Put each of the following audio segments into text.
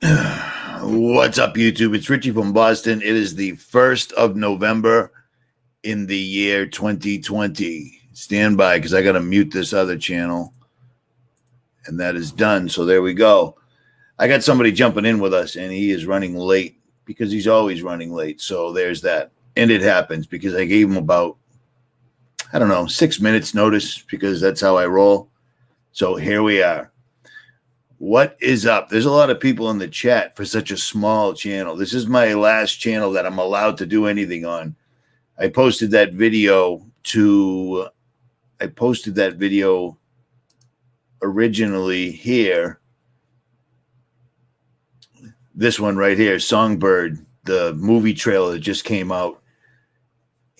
What's up, YouTube? It's Richie from Boston. It is the 1st of November in the year 2020. Stand by because I got to mute this other channel. And that is done. So there we go. I got somebody jumping in with us, and he is running late because he's always running late. So there's that. And it happens because I gave him about, 6 minutes notice because that's how I roll. So here we are. What is up? There's a lot of people in the chat for such a small channel. This is my last channel that I'm allowed to do anything on. I posted that video originally here. This one right here, Songbird, the movie trailer that just came out.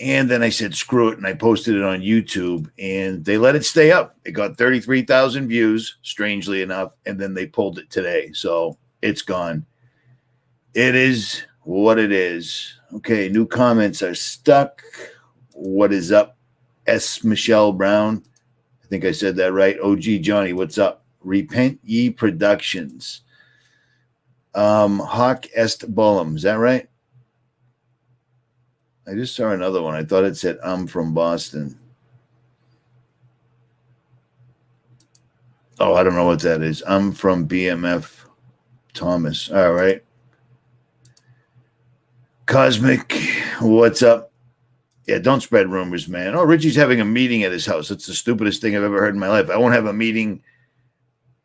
And then I said, screw it. And I posted it on YouTube and they let it stay up. It got 33,000 views, strangely enough. And then they pulled it today. So it's gone. It is what it is. Okay. New comments are stuck. What is up? S. Michelle Brown. I think I said that right. OG Johnny, what's up? Repent Ye Productions. Hawk Est Bullum. Is that right? I just saw another one. I thought it said, I'm from Boston. Oh, I don't know what that is. I'm from BMF Thomas. All right. Cosmic, what's up? Yeah, don't spread rumors, man. Oh, Richie's having a meeting at his house. That's the stupidest thing I've ever heard in my life. I won't have a meeting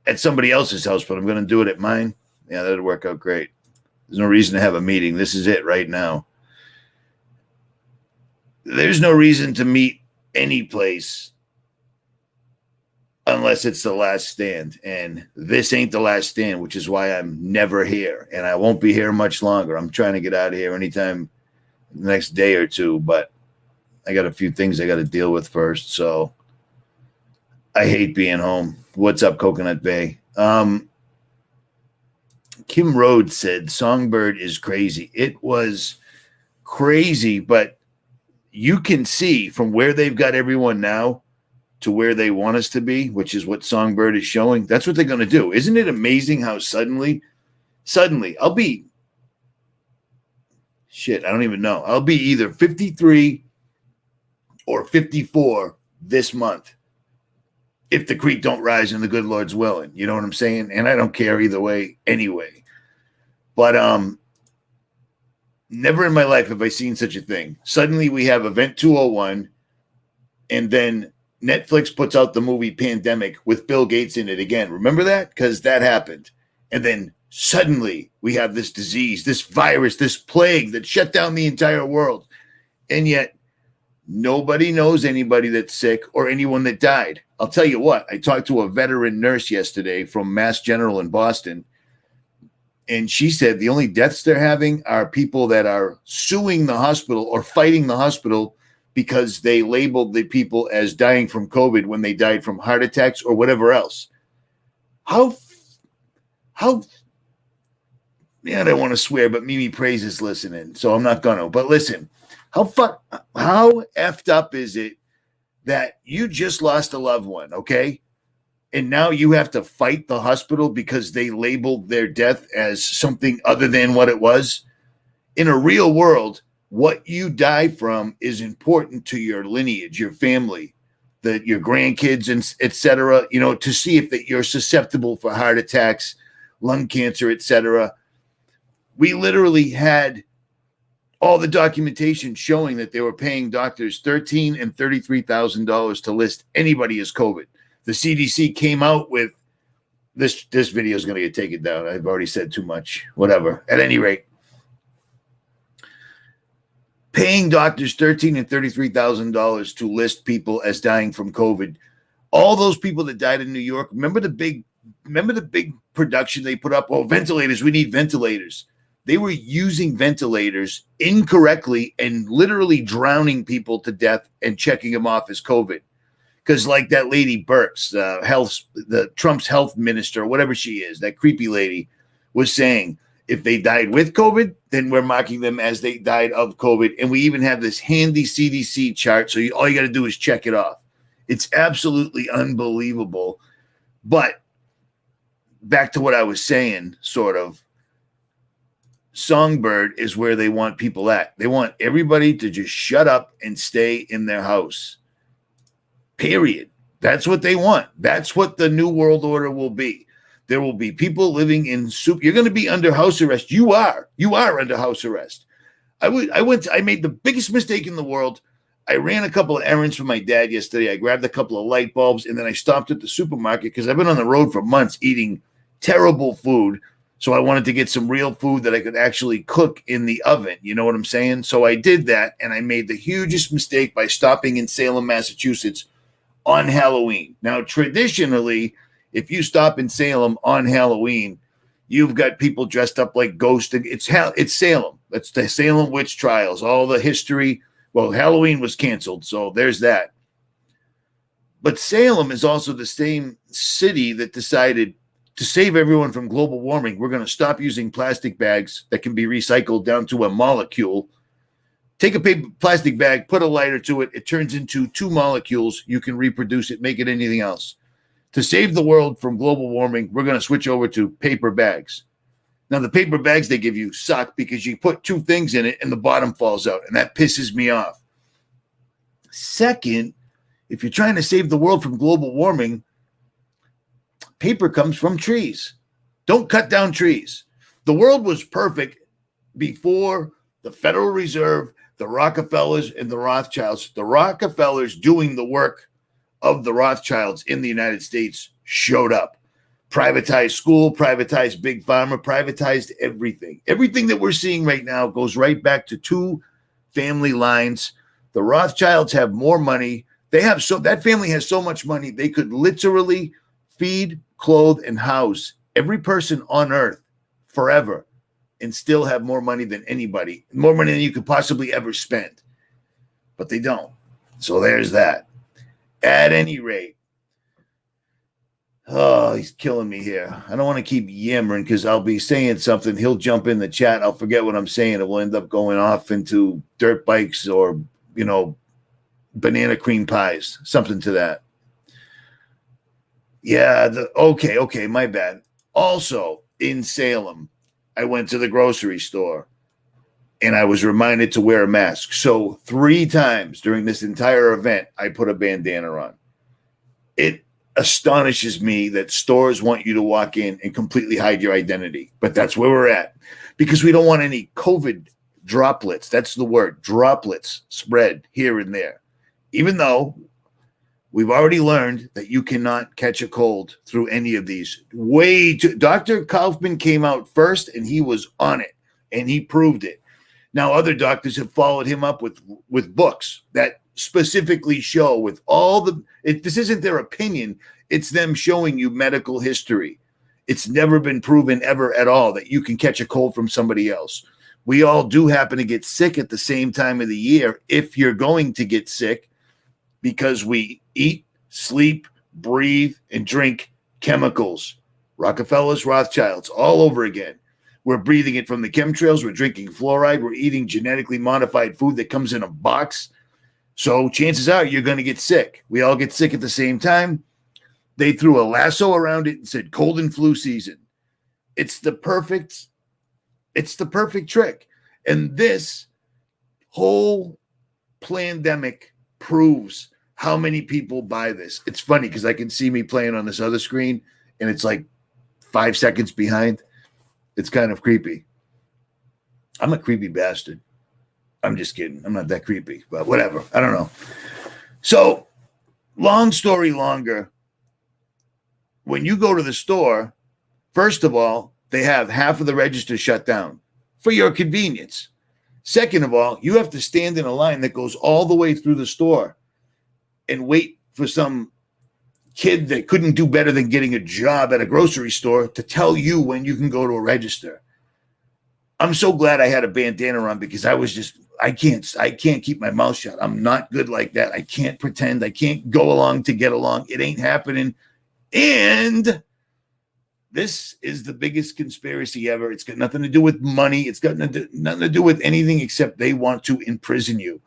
at somebody else's house, but I'm going to do it at mine. Yeah, that'd work out great. There's no reason to have a meeting. This is it right now. There's no reason to meet any place unless it's the last stand. And this ain't the last stand, which is why I'm never here. And I won't be here much longer. I'm trying to get out of here anytime the next day or two. But I got a few things I got to deal with first. So I hate being home. What's up, Coconut Bay? Kim Rhodes said Songbird is crazy. It was crazy, but you can see from where they've got everyone now to where they want us to be, which is what Songbird is showing. That's what they're going to do. Isn't it amazing how suddenly I'll be I don't even know. I'll be either 53 or 54 this month if the creek don't rise and the good Lord's willing. You know what I'm saying? And I don't care either way anyway. But never in my life have I seen such a thing. Suddenly we have Event 201, and then Netflix puts out the movie Pandemic with Bill Gates in it again. Remember that? Because that happened. And then suddenly we have this disease, this virus, this plague that shut down the entire world. And yet nobody knows anybody that's sick or anyone that died. I'll tell you what, I talked to a veteran nurse yesterday from Mass General in Boston. And she said the only deaths they're having are people that are suing the hospital or fighting the hospital because they labeled the people as dying from COVID when they died from heart attacks or whatever else. How, yeah, I don't want to swear, but Mimi Praise is listening, so I'm not going to. But listen, how effed up is it that you just lost a loved one, okay? And now you have to fight the hospital because they labeled their death as something other than what it was. In a real world, what you die from is important to your lineage, your family, your grandkids, and et cetera, to see if that you're susceptible for heart attacks, lung cancer, et cetera. We literally had all the documentation showing that they were paying doctors $13,000 and $33,000 to list anybody as COVID. The CDC came out with this video is going to get taken down. I've already said too much, whatever. At any rate, paying doctors $13,000 and $33,000 to list people as dying from COVID. All those people that died in New York, remember the big production they put up? Oh, ventilators, we need ventilators. They were using ventilators incorrectly and literally drowning people to death and checking them off as COVID. Because like that lady Birx, the Trump's health minister, whatever she is, that creepy lady, was saying, if they died with COVID, then we're marking them as they died of COVID. And we even have this handy CDC chart. So all you got to do is check it off. It's absolutely unbelievable. But back to what I was saying, sort of, Songbird is where they want people at. They want everybody to just shut up and stay in their house. Period. That's what they want. That's what the new world order will be. There will be people living in soup. You're going to be under house arrest. You are under house arrest. I made the biggest mistake in the world. I ran a couple of errands for my dad yesterday. I grabbed a couple of light bulbs, and then I stopped at the supermarket because I've been on the road for months eating terrible food. So I wanted to get some real food that I could actually cook in the oven. You know what I'm saying? So I did that, and I made the hugest mistake by stopping in Salem, Massachusetts on Halloween. Now, traditionally, if you stop in Salem on Halloween, you've got people dressed up like ghosts. It's Salem. That's the Salem witch trials, all the history. Well, Halloween was canceled, so there's that. But Salem is also the same city that decided to save everyone from global warming. We're going to stop using plastic bags that can be recycled down to a molecule. Take a plastic bag, put a lighter to it. It turns into 2 molecules. You can reproduce it, make it anything else. To save the world from global warming, we're going to switch over to paper bags. Now, the paper bags they give you suck because you put 2 things in it and the bottom falls out, and that pisses me off. Second, if you're trying to save the world from global warming, paper comes from trees. Don't cut down trees. The world was perfect before the Federal Reserve, the Rockefellers, and the Rothschilds. The Rockefellers doing the work of the Rothschilds in the United States showed up. Privatized school, privatized big pharma, privatized everything. Everything that we're seeing right now goes right back to 2 family lines. The Rothschilds have more money. That family has so much money, they could literally feed, clothe, and house every person on earth forever and still have more money than anybody, more money than you could possibly ever spend. But they don't. So there's that. At any rate, oh, he's killing me here. I don't want to keep yammering because I'll be saying something. He'll jump in the chat. I'll forget what I'm saying. It will end up going off into dirt bikes or, banana cream pies, something to that. Yeah, okay, my bad. Also, in Salem, I went to the grocery store and I was reminded to wear a mask. So 3 times during this entire event, I put a bandana on. It astonishes me that stores want you to walk in and completely hide your identity. But that's where we're at because we don't want any COVID droplets. That's the word, droplets spread here and there. Even though we've already learned that you cannot catch a cold through any of these. Dr. Kaufman came out first, and he was on it, and he proved it. Now, other doctors have followed him up with books that specifically show with all this isn't their opinion. It's them showing you medical history. It's never been proven ever at all that you can catch a cold from somebody else. We all do happen to get sick at the same time of the year if you're going to get sick, because we eat, sleep, breathe, and drink chemicals. Rockefellers, Rothschilds, all over again. We're breathing it from the chemtrails. We're drinking fluoride. We're eating genetically modified food that comes in a box. So chances are you're going to get sick. We all get sick at the same time. They threw a lasso around it and said cold and flu season. It's the perfect trick. And this whole pandemic proves how many people buy this. It's funny because I can see me playing on this other screen and it's like 5 seconds behind. It's kind of creepy. I'm a creepy bastard. I'm just kidding. I'm not that creepy, but whatever. I don't know. So, long story longer, when you go to the store, first of all, they have half of the register shut down for your convenience. Second of all, you have to stand in a line that goes all the way through the store and wait for some kid that couldn't do better than getting a job at a grocery store to tell you when you can go to a register. I'm so glad I had a bandana on because I can't keep my mouth shut. I'm not good like that. I can't pretend. I can't go along to get along. It ain't happening. And this is the biggest conspiracy ever. It's got nothing to do with money. It's got nothing to do with anything except they want to imprison you.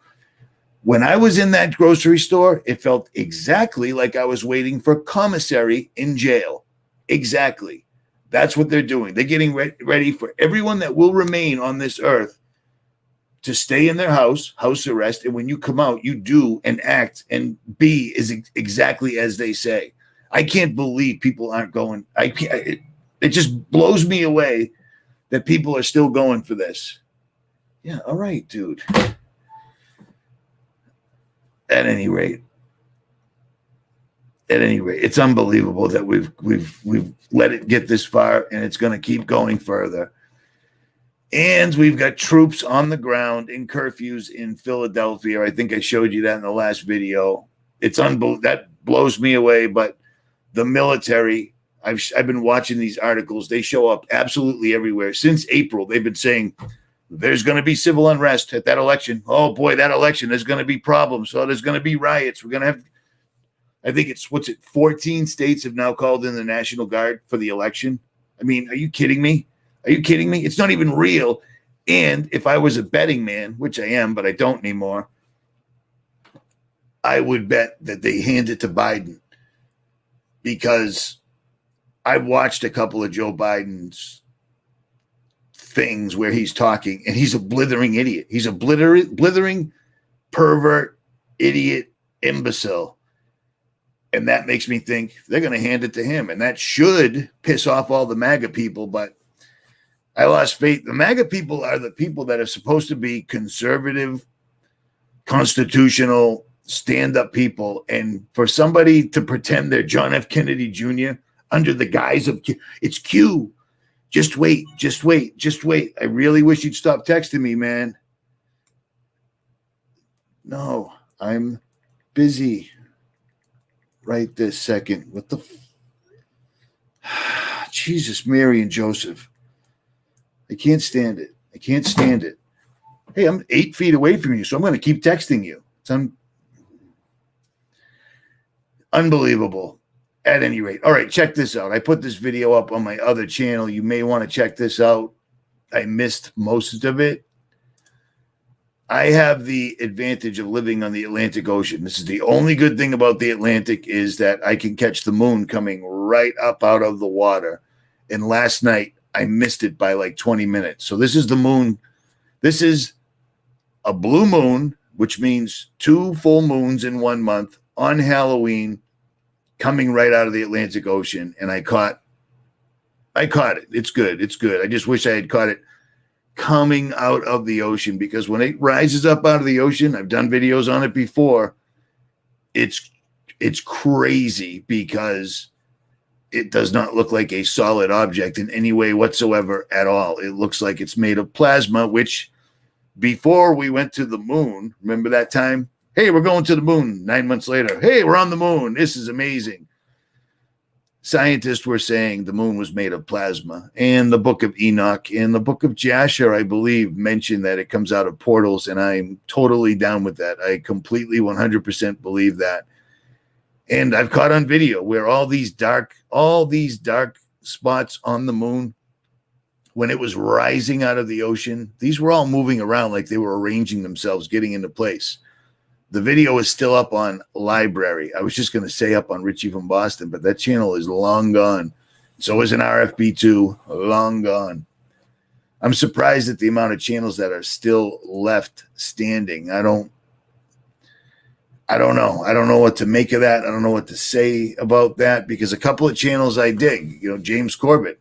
When I was in that grocery store, it felt exactly like I was waiting for commissary in jail. Exactly. That's what they're doing. They're getting ready for everyone that will remain on this earth to stay in their house arrest. And when you come out, you do and act and be is exactly as they say. I can't believe people aren't going. It just blows me away that people are still going for this. Yeah, all right, dude. At any rate, it's unbelievable that we've let it get this far, and it's going to keep going further. And we've got troops on the ground in curfews in Philadelphia. I think I showed you that in the last video. It's unbelievable. That blows me away. But the military, I've been watching these articles. They show up absolutely everywhere. Since April, they've been saying there's going to be civil unrest at that election. Oh, boy, that election, there's going to be problems. So there's going to be riots. We're going to have, I think it's, 14 states have now called in the National Guard for the election. I mean, are you kidding me? Are you kidding me? It's not even real. And if I was a betting man, which I am, but I don't anymore, I would bet that they hand it to Biden, because I've watched a couple of Joe Biden's things where he's talking, and he's a blithering idiot. He's a blithering pervert, idiot, imbecile. And that makes me think they're going to hand it to him. And that should piss off all the MAGA people, but I lost faith. The MAGA people are the people that are supposed to be conservative, constitutional, stand-up people. And for somebody to pretend they're John F. Kennedy Jr. under the guise of it's Q. Just wait. I really wish you'd stop texting me, man. No, I'm busy right this second. What the Jesus, Mary, and Joseph. I can't stand it. Hey, I'm 8 feet away from you, so I'm going to keep texting you. It's unbelievable. At any rate. All right, check this out. I put this video up on my other channel. You may want to check this out. I missed most of it. I have the advantage of living on the Atlantic Ocean. This is the only good thing about the Atlantic, is that I can catch the moon coming right up out of the water. And last night, I missed it by like 20 minutes. So this is the moon. This is a blue moon, which means 2 full moons in 1 month on Halloween, coming right out of the Atlantic Ocean. And I caught it. It's good. I just wish I had caught it coming out of the ocean, because when it rises up out of the ocean, I've done videos on it before. It's crazy, because it does not look like a solid object in any way whatsoever at all. It looks like it's made of plasma, which before we went to the moon, remember that time? Hey, we're going to the moon. 9 months later, hey, we're on the moon. This is amazing. Scientists were saying the moon was made of plasma. And the book of Enoch and the book of Jasher, I believe, mentioned that it comes out of portals. And I'm totally down with that. I completely 100% believe that. And I've caught on video where all these dark spots on the moon, when it was rising out of the ocean, these were all moving around like they were arranging themselves, getting into place. The video is still up on Library. I was just going to say up on Richie from Boston, but that channel is long gone. So is an RFB2, long gone. I'm surprised at the amount of channels that are still left standing. I don't know. I don't know what to make of that. I don't know what to say about that, because a couple of channels I dig, James Corbett,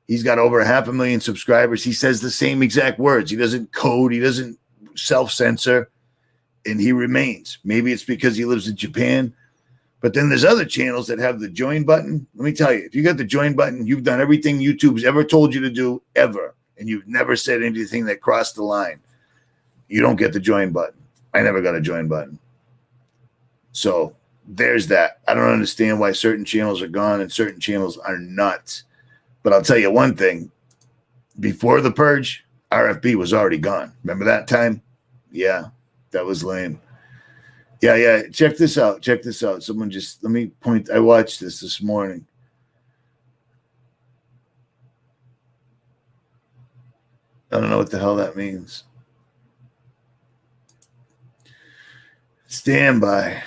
he's got over 500,000 subscribers. He says the same exact words. He doesn't code. He doesn't self-censor, and he remains. Maybe it's because he lives in Japan. But then there's other channels that have the join button. Let me tell you, if you got the join button, you've done everything YouTube's ever told you to do, ever, and you've never said anything that crossed the line. You don't get the join button. I never got a join button. So there's that. I don't understand why certain channels are gone and certain channels are not. But I'll tell you one thing. Before the purge, RFB was already gone. Remember that time? Yeah, that was lame. Yeah. Check this out. Someone just, let me point. I watched this morning. I don't know what the hell that means. Stand by.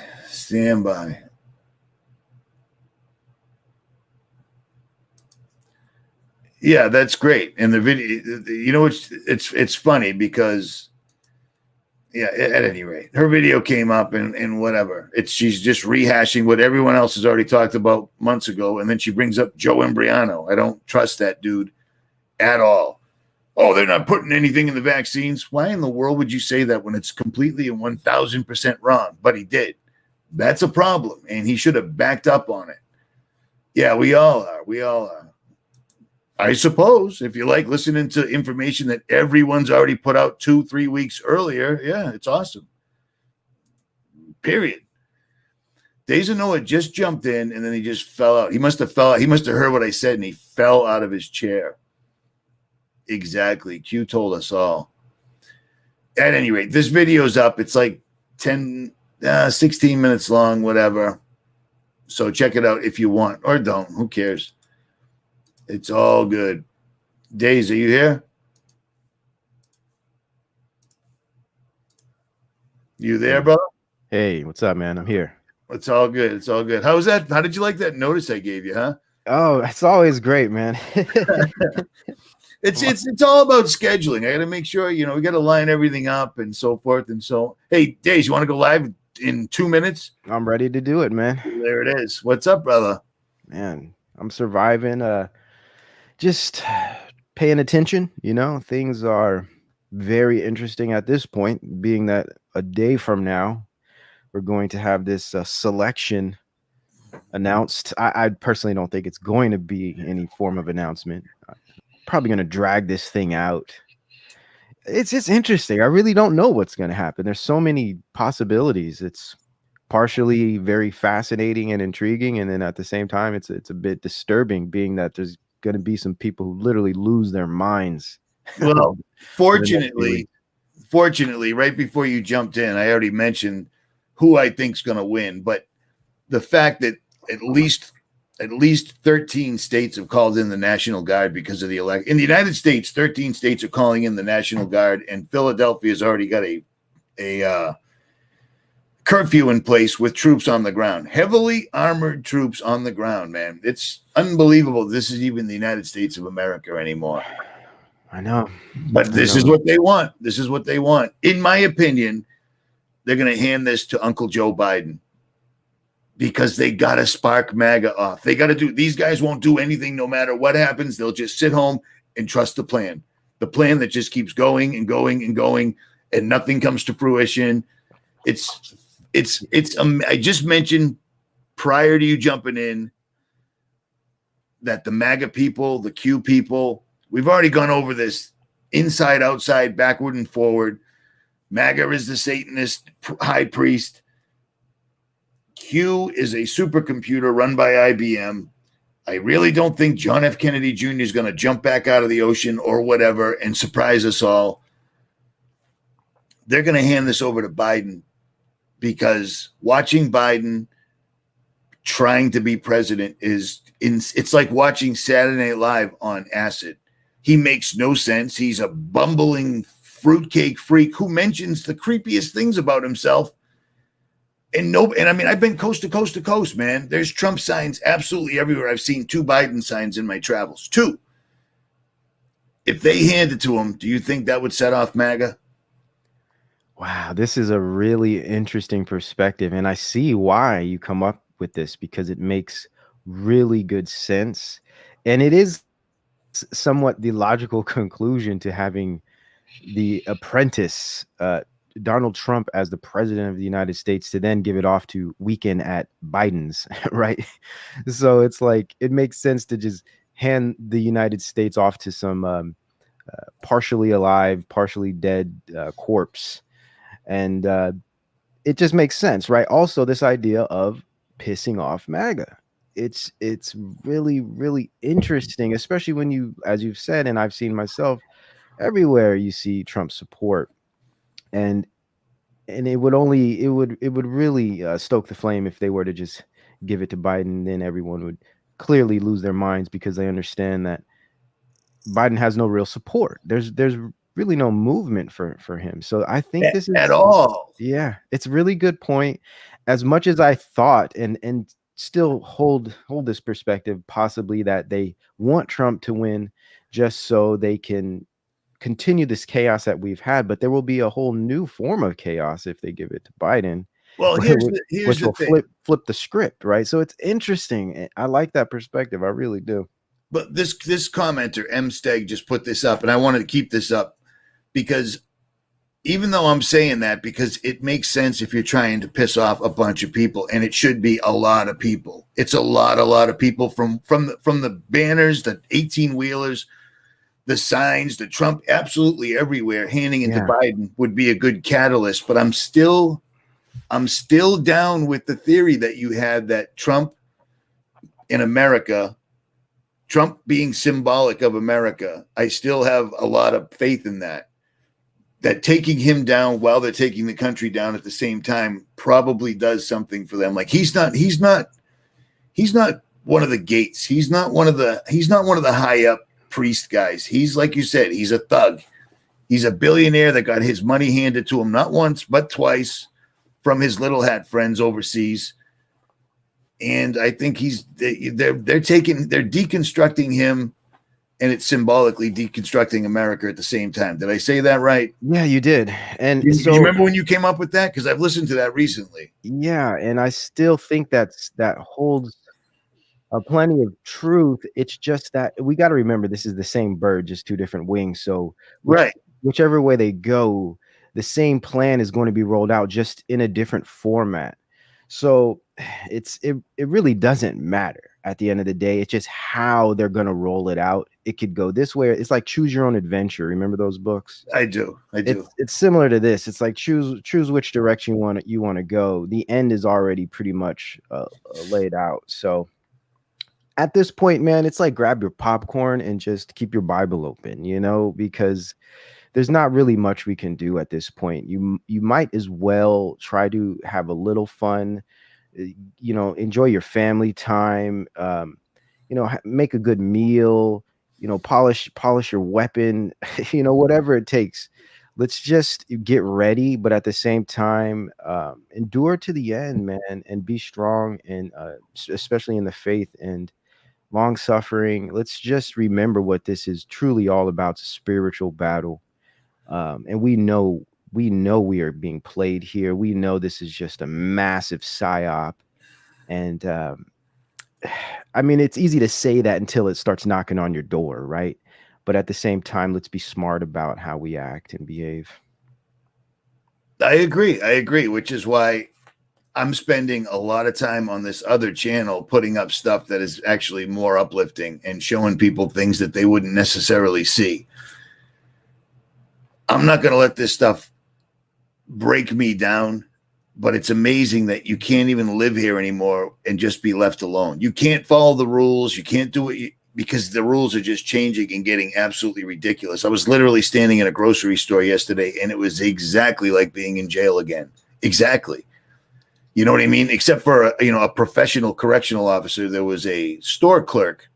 Yeah, that's great. And the video, you know, it's funny because yeah, at any rate, her video came up and whatever. She's just rehashing what everyone else has already talked about months ago, and then she brings up Joe Embriano. I don't trust that dude at all. Oh, they're not putting anything in the vaccines. Why in the world would you say that when it's completely and 1000% wrong? But he did. That's a problem, and he should have backed up on it. Yeah, we all are. We all are. I suppose if you like listening to information that everyone's already put out 2-3 weeks earlier, yeah, it's awesome. Period. Days of Noah just jumped in and then he just fell out. He must have fell out. He must have heard what I said and he fell out of his chair. Exactly. Q told us all. At any rate, this video's up. It's like 16 minutes long, whatever. So check it out if you want or don't. Who cares? It's all good. Days, are you here? You there, brother? Hey, what's up, man? I'm here. It's all good. It's all good. How was that? How did you like that notice I gave you, huh? Oh, it's always great, man. It's all about scheduling. I got to make sure, we got to line everything up and so forth and so. Hey, Days, you want to go live in 2 minutes? I'm ready to do it, man. There it is. What's up, brother? Man, I'm surviving. Just paying attention. Things are very interesting at this point, being that a day from now, we're going to have this selection announced. I personally don't think it's going to be any form of announcement. Probably going to drag this thing out. It's just interesting. I really don't know what's going to happen. There's so many possibilities. It's partially very fascinating and intriguing, and then at the same time, it's a bit disturbing, being that there's going to be some people who literally lose their minds. Well, fortunately, right before you jumped in, I already mentioned who I think's going to win, but the fact that at least 13 states have called in the National Guard because of the election. In the United States, 13 states are calling in the National Guard, and Philadelphia has already got a curfew in place with troops on the ground, heavily armored troops on the ground, man. It's unbelievable. This is even the United States of America anymore. I know. But this is what they want. This is what they want. In my opinion, they're going to hand this to Uncle Joe Biden because they got to spark MAGA off. They got to do, these guys won't do anything no matter what happens. They'll just sit home and trust the plan that just keeps going and going and going, and nothing comes to fruition. I just mentioned prior to you jumping in that the MAGA people, the Q people, we've already gone over this inside, outside, backward and forward. MAGA is the Satanist high priest. Q is a supercomputer run by IBM. I really don't think John F. Kennedy Jr. is going to jump back out of the ocean or whatever and surprise us all. They're going to hand this over to Biden because watching Biden trying to be president it's like watching Saturday Night Live on acid. He makes no sense. He's a bumbling fruitcake freak who mentions the creepiest things about himself. And I mean, I've been coast to coast to coast, man. There's Trump signs absolutely everywhere. I've seen 2 Biden signs in my travels. 2. If they hand it to him, do you think that would set off MAGA? Wow, this is a really interesting perspective. And I see why you come up with this, because it makes really good sense. And it is somewhat the logical conclusion to having the apprentice, Donald Trump, as the president of the United States, to then give it off to weaken at Biden's, right? So it's like, it makes sense to just hand the United States off to some partially alive, partially dead corpse. And it just makes sense, right? Also, this idea of pissing off MAGA. It's really, really interesting, especially when you, as you've said, and I've seen myself, everywhere you see Trump support. And it would really stoke the flame if they were to just give it to Biden. Then everyone would clearly lose their minds because they understand that Biden has no real support. There's really no movement for him. So I think this is at all. Yeah, it's a really good point. As much as I thought, and still hold this perspective, possibly that they want Trump to win just so they can continue this chaos that we've had, but there will be a whole new form of chaos if they give it to Biden, Well, here's which the will thing. flip the script, right? So it's interesting. I like that perspective. I really do. But this commenter M Steg just put this up, and I wanted to keep this up because even though I'm saying that, because it makes sense if you're trying to piss off a bunch of people, and it should be a lot of people. It's a lot of people from the banners, the 18-wheelers, the signs, the Trump, absolutely everywhere, handing it to Biden would be a good catalyst. But I'm still down with the theory that you had that Trump in America, Trump being symbolic of America. I still have a lot of faith in that. That taking him down while they're taking the country down at the same time probably does something for them. Like he's not one of the Gates. He's not one of the high up priest guys. He's, like you said, he's a thug. He's a billionaire that got his money handed to him not once but twice from his little hat friends overseas. And I think they're deconstructing him, and it's symbolically deconstructing America at the same time. Did I say that right? Yeah, you did. And you so remember when you came up with that? Because I've listened to that recently. Yeah, and I still think that holds plenty of truth. It's just that we got to remember this is the same bird, just two different wings. So right, whichever way they go, the same plan is going to be rolled out, just in a different format. So it really doesn't matter at the end of the day. It's just how they're going to roll it out. It could go this way. It's like Choose Your Own Adventure. Remember those books? I do. It's similar to this. It's like choose which direction you want to go. The end is already pretty much laid out. So at this point, man, it's like grab your popcorn and just keep your Bible open, because there's not really much we can do at this point. You might as well try to have a little fun, enjoy your family time, make a good meal, polish your weapon, whatever it takes. Let's just get ready, but at the same time, endure to the end, man, and be strong, and especially in the faith and long suffering. Let's just remember what this is truly all about: it's a spiritual battle. And we know we are being played here. We know this is just a massive psyop. And I mean, it's easy to say that until it starts knocking on your door, right? But at the same time, let's be smart about how we act and behave. I agree, which is why I'm spending a lot of time on this other channel putting up stuff that is actually more uplifting and showing people things that they wouldn't necessarily see. I'm not going to let this stuff break me down, but it's amazing that you can't even live here anymore and just be left alone. You can't follow the rules. You can't do it because the rules are just changing and getting absolutely ridiculous. I was literally standing in a grocery store yesterday, and it was exactly like being in jail again. Exactly. You know what I mean? Except for a professional correctional officer, there was a store clerk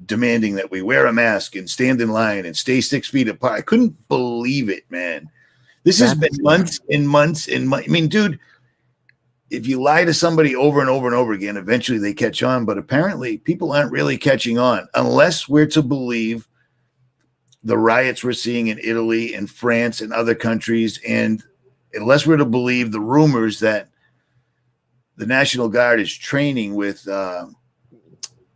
demanding that we wear a mask and stand in line and stay 6 feet apart. I couldn't believe it, man. This has been months and months and months. I mean, dude, if you lie to somebody over and over and over again, eventually they catch on. But apparently people aren't really catching on unless we're to believe the riots we're seeing in Italy and France and other countries. And unless we're to believe the rumors that the National Guard is training with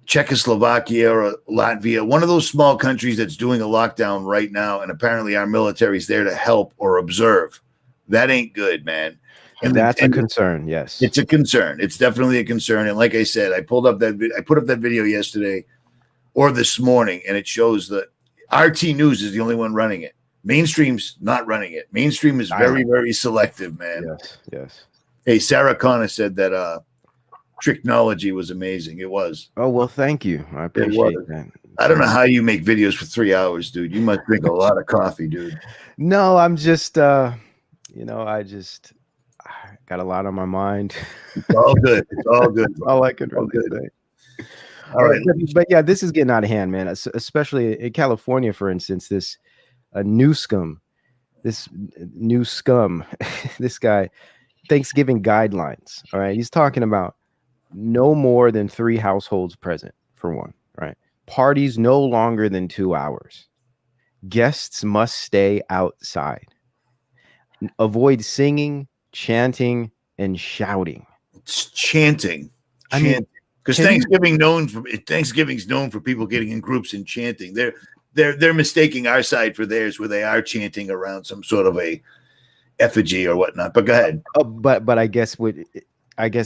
Czechoslovakia or Latvia, one of those small countries that's doing a lockdown right now, and apparently our military is there to help or observe. That ain't good, man. And that's a concern. Yes, it's a concern. It's definitely a concern. And like I said, I put up that video yesterday or this morning, and it shows that RT News is the only one running it. Mainstream's not running it. Mainstream is very, very selective, man. Yes. Hey, Sarah Connor said that Tricknology was amazing. It was. Oh, well, thank you. I appreciate that. I don't know how you make videos for 3 hours, dude. You must drink a lot of coffee, dude. No, I'm just, I got a lot on my mind. It's all good. It's all good. All I can really say. All right. But yeah, this is getting out of hand, man. Especially in California, for instance, this new scum, this guy, Thanksgiving guidelines. All right. He's talking about no more than 3 households present, for one, right? Parties no longer than 2 hours. Guests must stay outside. Avoid singing, chanting, and shouting. It's chanting, I mean, chanting. Because can you Thanksgiving's known for people getting in groups and chanting. They're mistaking our side for theirs, where they are chanting around some sort of a effigy or whatnot. But go ahead. but I guess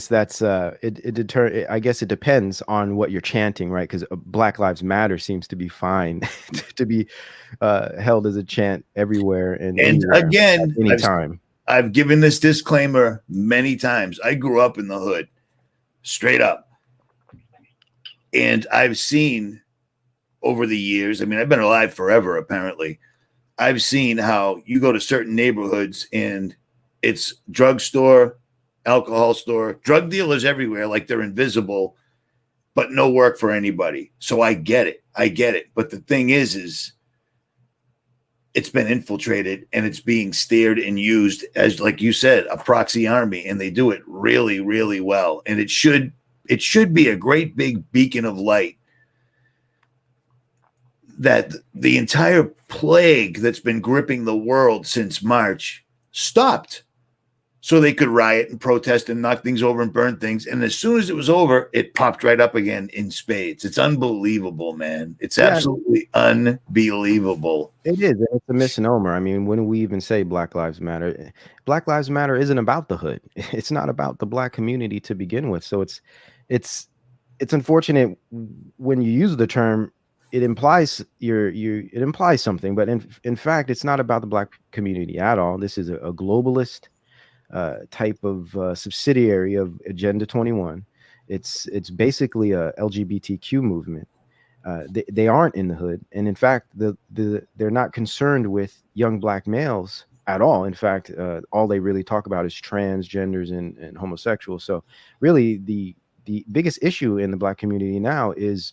that's I guess it depends on what you're chanting, right? Because Black Lives Matter seems to be fine to be held as a chant everywhere and And anywhere at again, any time. I've given this disclaimer many times. I grew up in the hood, straight up. And I've seen over the years, I mean, I've been alive forever, apparently. I've seen how you go to certain neighborhoods and it's drugstore, alcohol store, drug dealers everywhere, like they're invisible, but no work for anybody. So I get it. I get it. But the thing is it's been infiltrated and it's being steered and used as, like you said, a proxy army, and they do it really, really well. And it should be a great big beacon of light that the entire plague that's been gripping the world since March stopped, so they could riot and protest and knock things over and burn things. And as soon as it was over, it popped right up again in spades. It's unbelievable, man. It's absolutely unbelievable. It is. And it's a misnomer. I mean, when we even say Black Lives Matter, Black Lives Matter isn't about the hood. It's not about the Black community to begin with. So it's unfortunate when you use the term. It implies it implies something, but in fact, it's not about the Black community at all. This is a globalist type of subsidiary of Agenda 21. It's basically a LGBTQ movement. They aren't in the hood, and in fact, they're not concerned with young Black males at all. In fact, all they really talk about is transgenders and homosexuals. So, really, the biggest issue in the Black community now is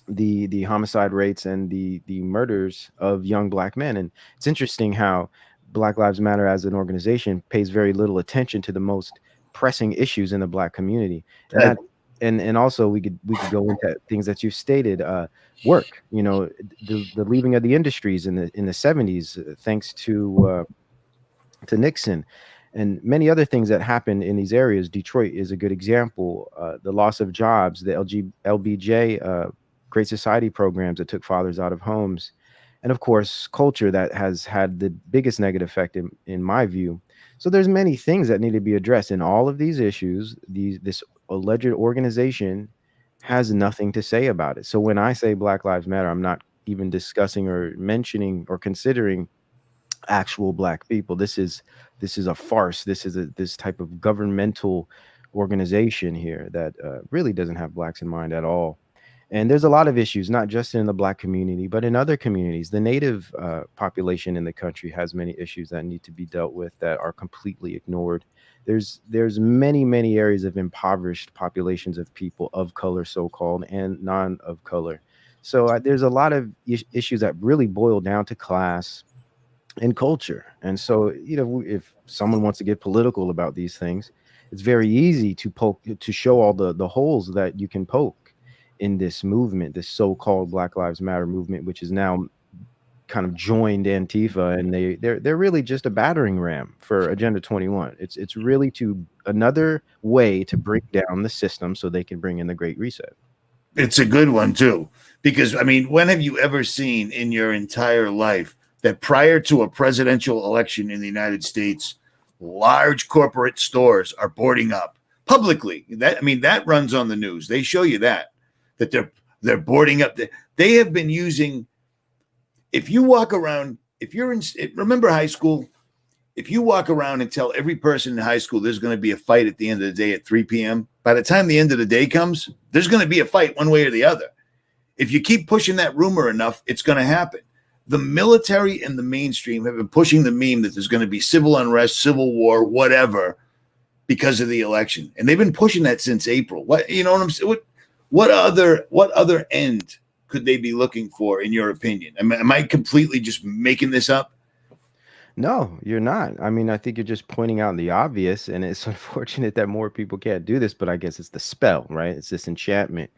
the homicide rates and the murders of young Black men. And it's interesting how Black Lives Matter as an organization pays very little attention to the most pressing issues in the Black community. And that and also we could go into things that you've stated, work, the leaving of the industries in the 70s, thanks to Nixon, and many other things that happened in these areas. Detroit is a good example. The loss of jobs, the LBJ Great Society programs that took fathers out of homes, and of course, culture that has had the biggest negative effect in my view. So there's many things that need to be addressed in all of these issues. This alleged organization has nothing to say about it. So when I say Black Lives Matter, I'm not even discussing or mentioning or considering actual Black people. This is a farce. This is this type of governmental organization here that really doesn't have Blacks in mind at all. And there's a lot of issues, not just in the Black community, but in other communities. The Native population in the country has many issues that need to be dealt with that are completely ignored. There's many areas of impoverished populations of people of color, so-called, and non of color. So there's a lot of issues that really boil down to class and culture. And so, if someone wants to get political about these things, it's very easy to show all the holes that you can poke in this movement, this so-called Black Lives Matter movement, which is now kind of joined Antifa, and they're really just a battering ram for Agenda 21. It's really another way to break down the system so they can bring in the Great Reset. It's a good one too, because I mean, when have you ever seen in your entire life that prior to a presidential election in the United States, large corporate stores are boarding up publicly? That runs on the news. They show you that they're boarding up. They have been using. If you walk around, remember high school, if you walk around and tell every person in high school there's going to be a fight at the end of the day at 3 p.m., by the time the end of the day comes, there's going to be a fight one way or the other. If you keep pushing that rumor enough, it's going to happen. The military and the mainstream have been pushing the meme that there's going to be civil unrest, civil war, whatever, because of the election. And they've been pushing that since April. What I'm saying? What other end could they be looking for, in your opinion? Am I completely just making this up? No, you're not. I mean, I think you're just pointing out the obvious, and it's unfortunate that more people can't do this, but I guess it's the spell, right? It's this enchantment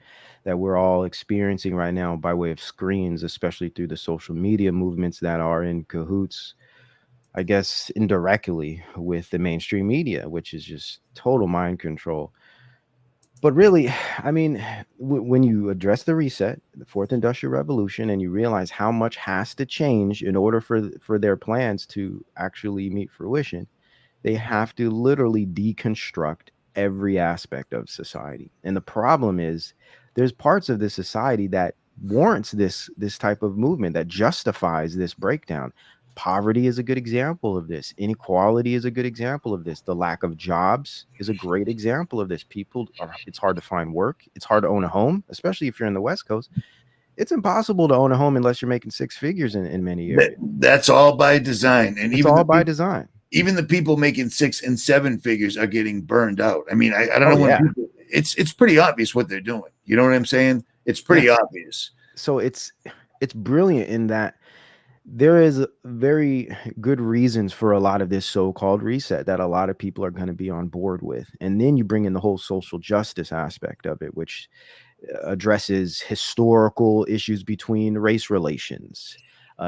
that we're all experiencing right now by way of screens, especially through the social media movements that are in cahoots, I guess, indirectly with the mainstream media, which is just total mind control. But really, I mean, when you address the reset, the fourth industrial revolution, and you realize how much has to change in order for their plans to actually meet fruition, they have to literally deconstruct every aspect of society. And the problem is there's parts of this society that warrants this type of movement that justifies this breakdown. Poverty is a good example of this. Inequality is a good example of this. The lack of jobs is a great example of this. People are, it's hard to find work. It's hard to own a home, especially if you're in the West Coast. It's impossible to own a home unless you're making six figures in many areas. That's all by design. And It's all by design. even the people making 6 and 7 figures are getting burned out. I mean, I don't Oh know when yeah. people, it's pretty obvious what they're doing. You know what I'm saying? It's pretty Yes. obvious. So it's brilliant in that there is very good reasons for a lot of this so-called reset that a lot of people are going to be on board with. And then you bring in the whole social justice aspect of it, which addresses historical issues between race relations,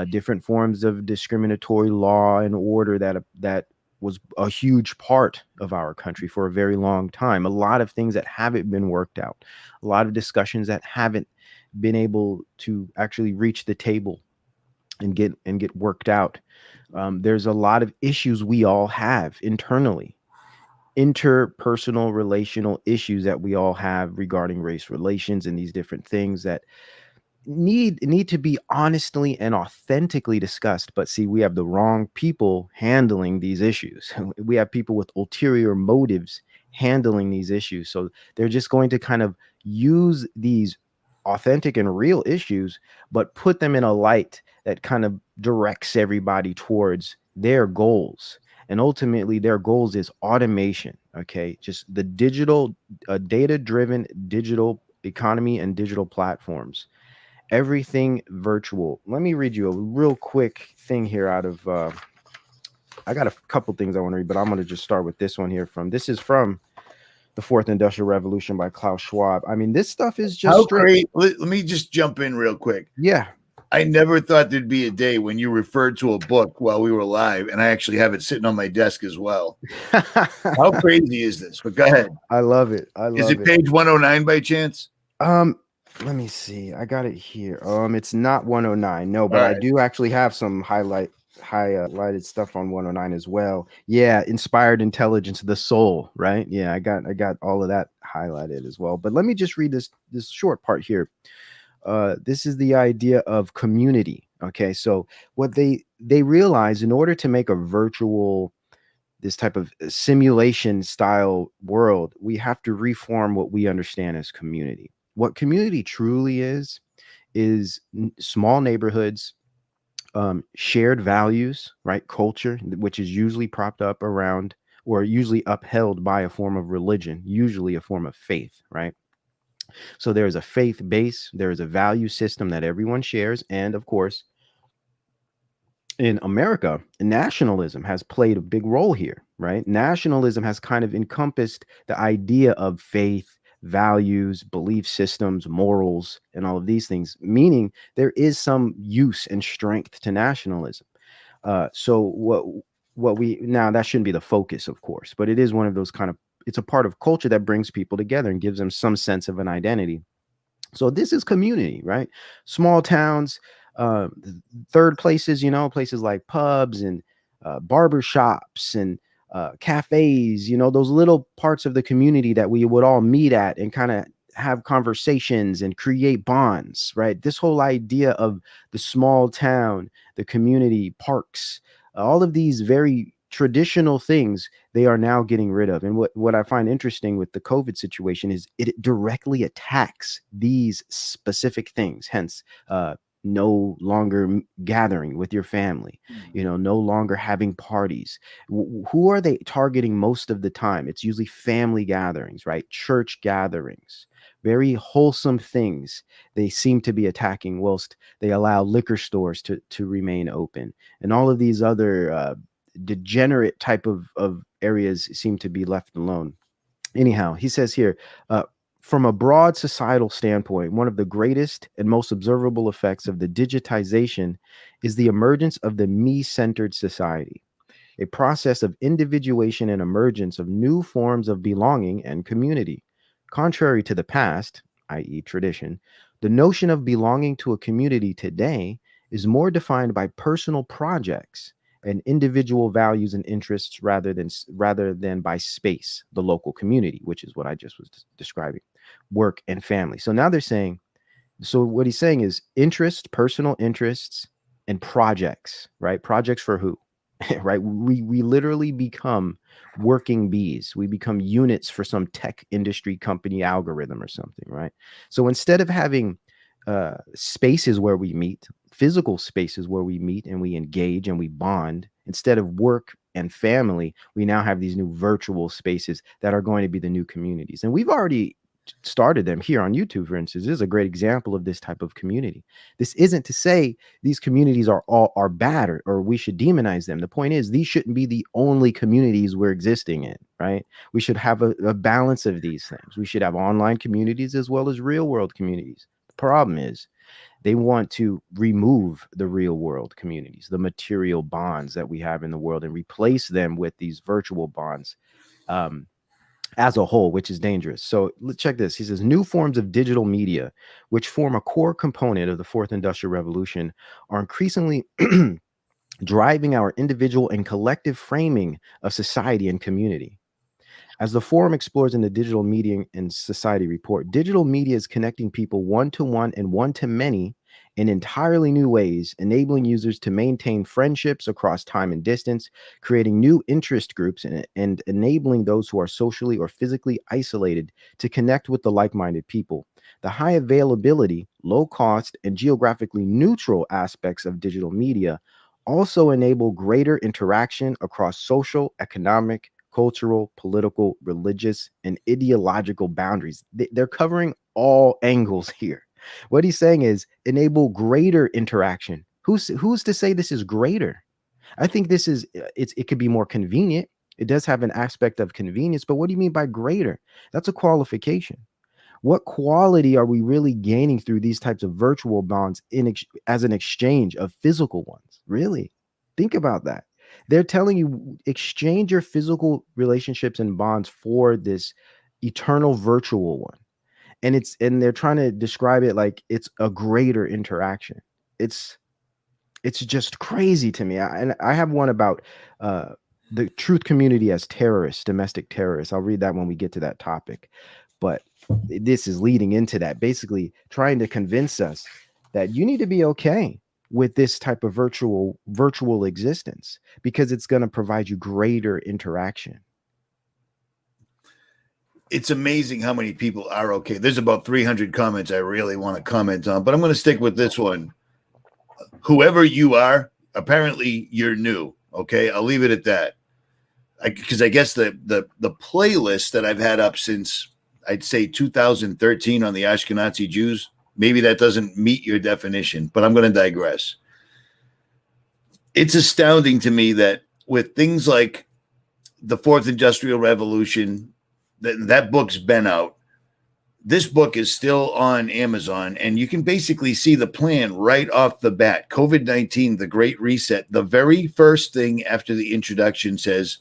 different forms of discriminatory law and order that was a huge part of our country for a very long time. A lot of things that haven't been worked out, a lot of discussions that haven't been able to actually reach the table and get worked out. There's a lot of issues we all have internally, interpersonal relational issues that we all have regarding race relations and these different things that need to be honestly and authentically discussed. But see, we have the wrong people handling these issues. We have people with ulterior motives handling these issues, so they're just going to kind of use these authentic and real issues but put them in a light that kind of directs everybody towards their goals. And ultimately their goals is automation, okay, just the digital, data driven digital economy and digital platforms, everything virtual. Let me read you a real quick thing here out of I got a couple things I want to read, but I'm going to just start with this one here. This is from The Fourth Industrial Revolution by Klaus Schwab. I mean, this stuff is just How straight. great. Let me just jump in real quick. Yeah. I never thought there'd be a day when you referred to a book while we were live, and I actually have it sitting on my desk as well. How crazy is this? But go ahead. I love it. Is it page 109 by chance? Let me see. I got it here. It's not 109. No, but All I right. do actually have some highlighted stuff on 109 as well. Yeah, inspired intelligence, the soul, right? Yeah, I got all of that highlighted as well. But let me just read this short part here. This is the idea of community. Okay, so what they realize, in order to make a virtual, this type of simulation style world, we have to reform what we understand as community. What community truly is small neighborhoods, shared values, right? Culture, which is usually propped up around or usually upheld by a form of religion, usually a form of faith, right? So there is a faith base, there is a value system that everyone shares. And of course, in America, nationalism has played a big role here, right? Nationalism has kind of encompassed the idea of faith, values, belief systems, morals, and all of these things, meaning there is some use and strength to nationalism. So what we now, that shouldn't be the focus, of course, but it is one of those kind of, it's a part of culture that brings people together and gives them some sense of an identity. So this is community, right? Small towns, uh, third places, places like pubs and barber shops and cafes, those little parts of the community that we would all meet at and kind of have conversations and create bonds, right? This whole idea of the small town, the community parks, all of these very traditional things they are now getting rid of. And what I find interesting with the COVID situation is it directly attacks these specific things. Hence, no longer gathering with your family, no longer having parties. Who are they targeting most of the time? It's usually family gatherings, right? Church gatherings, very wholesome things they seem to be attacking, whilst they allow liquor stores to remain open, and all of these other degenerate type of areas seem to be left alone. Anyhow, he says here, uh, from a broad societal standpoint, one of the greatest and most observable effects of the digitization is the emergence of the me-centered society, a process of individuation and emergence of new forms of belonging and community. Contrary to the past, i.e., tradition, the notion of belonging to a community today is more defined by personal projects and individual values and interests rather than by space, the local community, which is what I just was describing, work and family. So now they're saying, so what he's saying is interest, personal interests, and projects, right? Projects for who? Right? We literally become working bees. We become units for some tech industry company algorithm or something, right? So instead of having spaces where we meet, physical spaces where we meet and we engage and we bond, instead of work and family, we now have these new virtual spaces that are going to be the new communities. And we've already started them here on YouTube, for instance. This is a great example of this type of community. This isn't to say these communities are bad, or we should demonize them. The point is, these shouldn't be the only communities we're existing in, right? We should have a balance of these things. We should have online communities as well as real world communities. The problem is they want to remove the real world communities, the material bonds that we have in the world, and replace them with these virtual bonds. As a whole, which is dangerous. So let's check this. He says new forms of digital media, which form a core component of the fourth industrial revolution, are increasingly driving our individual and collective framing of society and community. As the forum explores in the Digital Media and Society report, digital media is connecting people one-to-one and one-to-many in entirely new ways, enabling users to maintain friendships across time and distance, creating new interest groups, and enabling those who are socially or physically isolated to connect with the like-minded people. The high availability, low cost, and geographically neutral aspects of digital media also enable greater interaction across social, economic, cultural, political, religious, and ideological boundaries. They're covering all angles here. What he's saying is enable greater interaction. Who's to say this is greater? I think this is it could be more convenient. It does have an aspect of convenience, but what do you mean by greater? That's a qualification. What quality are we really gaining through these types of virtual bonds as an exchange of physical ones? Really? Think about that. They're telling you exchange your physical relationships and bonds for this eternal virtual one. And they're trying to describe it like it's a greater interaction. It's just crazy to me. And I have one about the truth community as terrorists, domestic terrorists. I'll read that when we get to that topic. But this is leading into that, basically trying to convince us that you need to be okay with this type of virtual existence because it's going to provide you greater interaction. It's amazing how many people are okay. There's about 300 comments I really want to comment on, but I'm going to stick with this one. Whoever you are, apparently you're new. Okay, I'll leave it at that. Because I guess the playlist that I've had up since I'd say 2013 on the Ashkenazi Jews, maybe that doesn't meet your definition, but I'm going to digress. It's astounding to me that with things like the Fourth Industrial Revolution, that book's been out. This book is still on Amazon, and you can basically see the plan right off the bat. COVID-19, the Great Reset, the very first thing after the introduction says,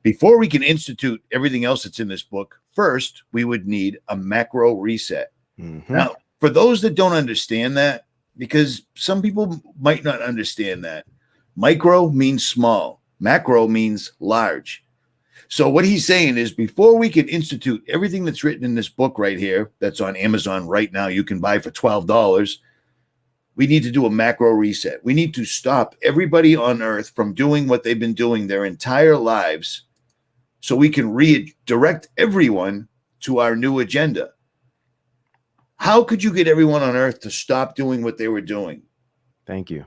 before we can institute everything else that's in this book, first, we would need a macro reset. Mm-hmm. Now, for those that don't understand that, because some people might not understand that, micro means small, macro means large. So what he's saying is before we can institute everything that's written in this book right here, that's on Amazon right now, you can buy for $12, we need to do a macro reset. We need to stop everybody on earth from doing what they've been doing their entire lives so we can redirect everyone to our new agenda. How could you get everyone on earth to stop doing what they were doing? Thank you.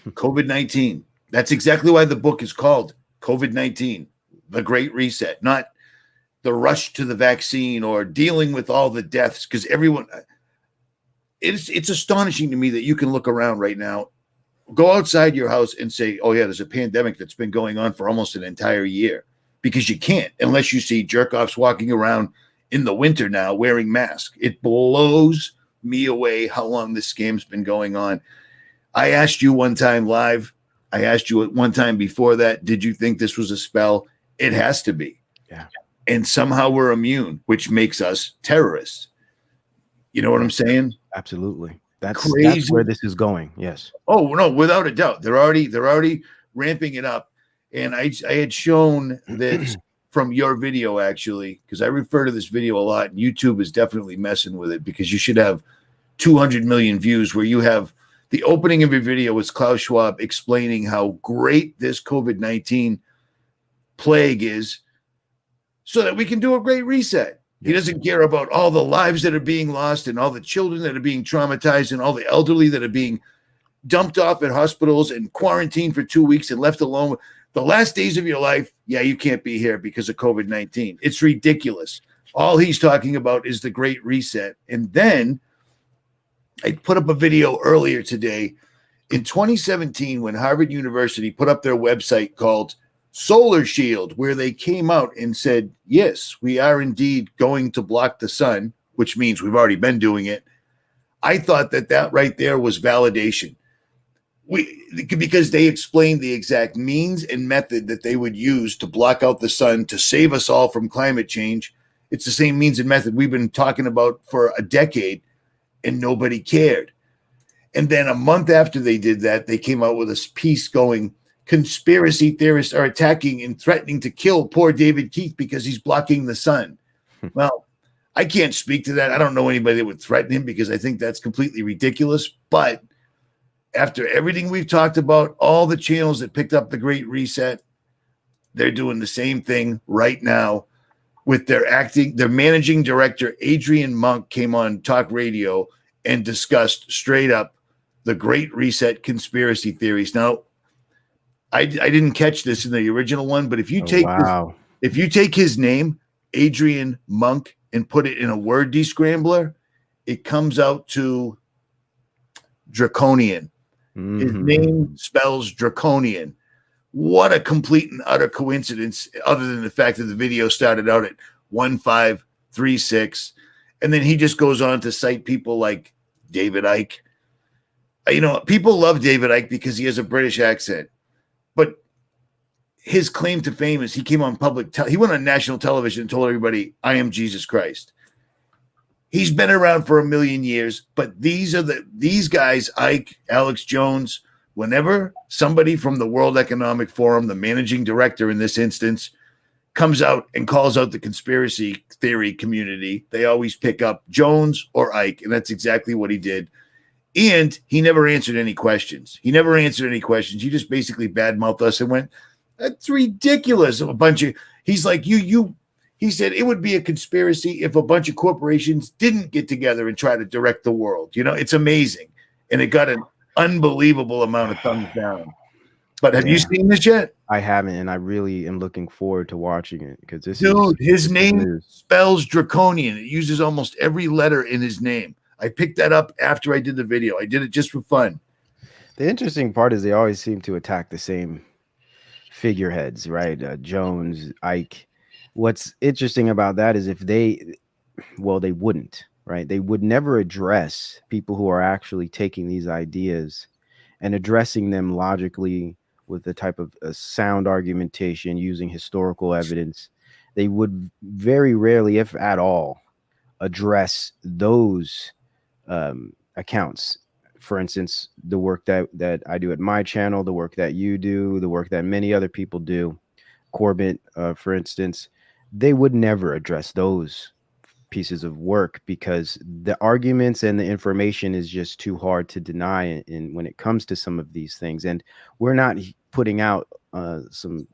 COVID-19. That's exactly why the book is called COVID-19, the Great Reset. Not the rush to the vaccine or dealing with all the deaths, because everyone, it's astonishing to me that you can look around right now, go outside your house and say, oh yeah, there's a pandemic that's been going on for almost an entire year, because you can't unless you see jerk offs walking around in the winter now wearing masks. It blows me away how long this scam's been going on. I asked you one time live, I asked you one time before that, did you think this was a spell? It has to be. Yeah. And somehow we're immune, which makes us terrorists. You know what I'm saying? Absolutely. That's where this is going. Yes. Oh no, without a doubt. They're already ramping it up. And I had shown this from your video, actually, because I refer to this video a lot. And YouTube is definitely messing with it, because you should have 200 million views, where you have the opening of your video was Klaus Schwab explaining how great this COVID-19 plague is, so that we can do a great reset. He doesn't care about all the lives that are being lost and all the children that are being traumatized and all the elderly that are being dumped off at hospitals and quarantined for 2 weeks and left alone. The last days of your life, yeah, you can't be here because of COVID-19. It's ridiculous. All he's talking about is the great reset. And then I put up a video earlier today in 2017 when Harvard University put up their website called Solar Shield, where they came out and said, yes, we are indeed going to block the sun, which means we've already been doing it. I thought that right there was validation. Because they explained the exact means and method that they would use to block out the sun to save us all from climate change. It's the same means and method we've been talking about for a decade, and nobody cared. And then a month after they did that, they came out with a piece going, conspiracy theorists are attacking and threatening to kill poor David Keith because he's blocking the sun. Well, I can't speak to that. I don't know anybody that would threaten him, because I think that's completely ridiculous. But after everything we've talked about, all the channels that picked up the Great Reset, they're doing the same thing right now with their managing director, Adrian Monk, came on talk radio and discussed straight up the Great Reset conspiracy theories. Now, I didn't catch this in the original one, but if you take his name, Adrian Monk, and put it in a word descrambler, it comes out to draconian. Mm-hmm. His name spells draconian. What a complete and utter coincidence, other than the fact that the video started out at 1536. And then he just goes on to cite people like David Icke. You know, people love David Icke because he has a British accent. But his claim to fame is he came on he went on national television and told everybody, I am Jesus Christ. He's been around for a million years, but these guys, Icke, Alex Jones, whenever somebody from the World Economic Forum, the managing director in this instance, comes out and calls out the conspiracy theory community, they always pick up Jones or Icke, and that's exactly what he did. And he never answered any questions. He just basically badmouthed us and went, that's ridiculous. He's like, he said it would be a conspiracy if a bunch of corporations didn't get together and try to direct the world. You know, it's amazing. And it got an unbelievable amount of thumbs down. But have you seen this yet? I haven't, and I really am looking forward to watching it, because his name spells draconian. It uses almost every letter in his name. I picked that up after I did the video. I did it just for fun. The interesting part is they always seem to attack the same figureheads, right? Jones, Icke. What's interesting about that is if they wouldn't, right? They would never address people who are actually taking these ideas and addressing them logically with the type of sound argumentation using historical evidence. They would very rarely, if at all, address those accounts. For instance, the work that I do at my channel, the work that you do, the work that many other people do, Corbett, for instance, they would never address those pieces of work, because the arguments and the information is just too hard to deny in when it comes to some of these things. And we're not putting out some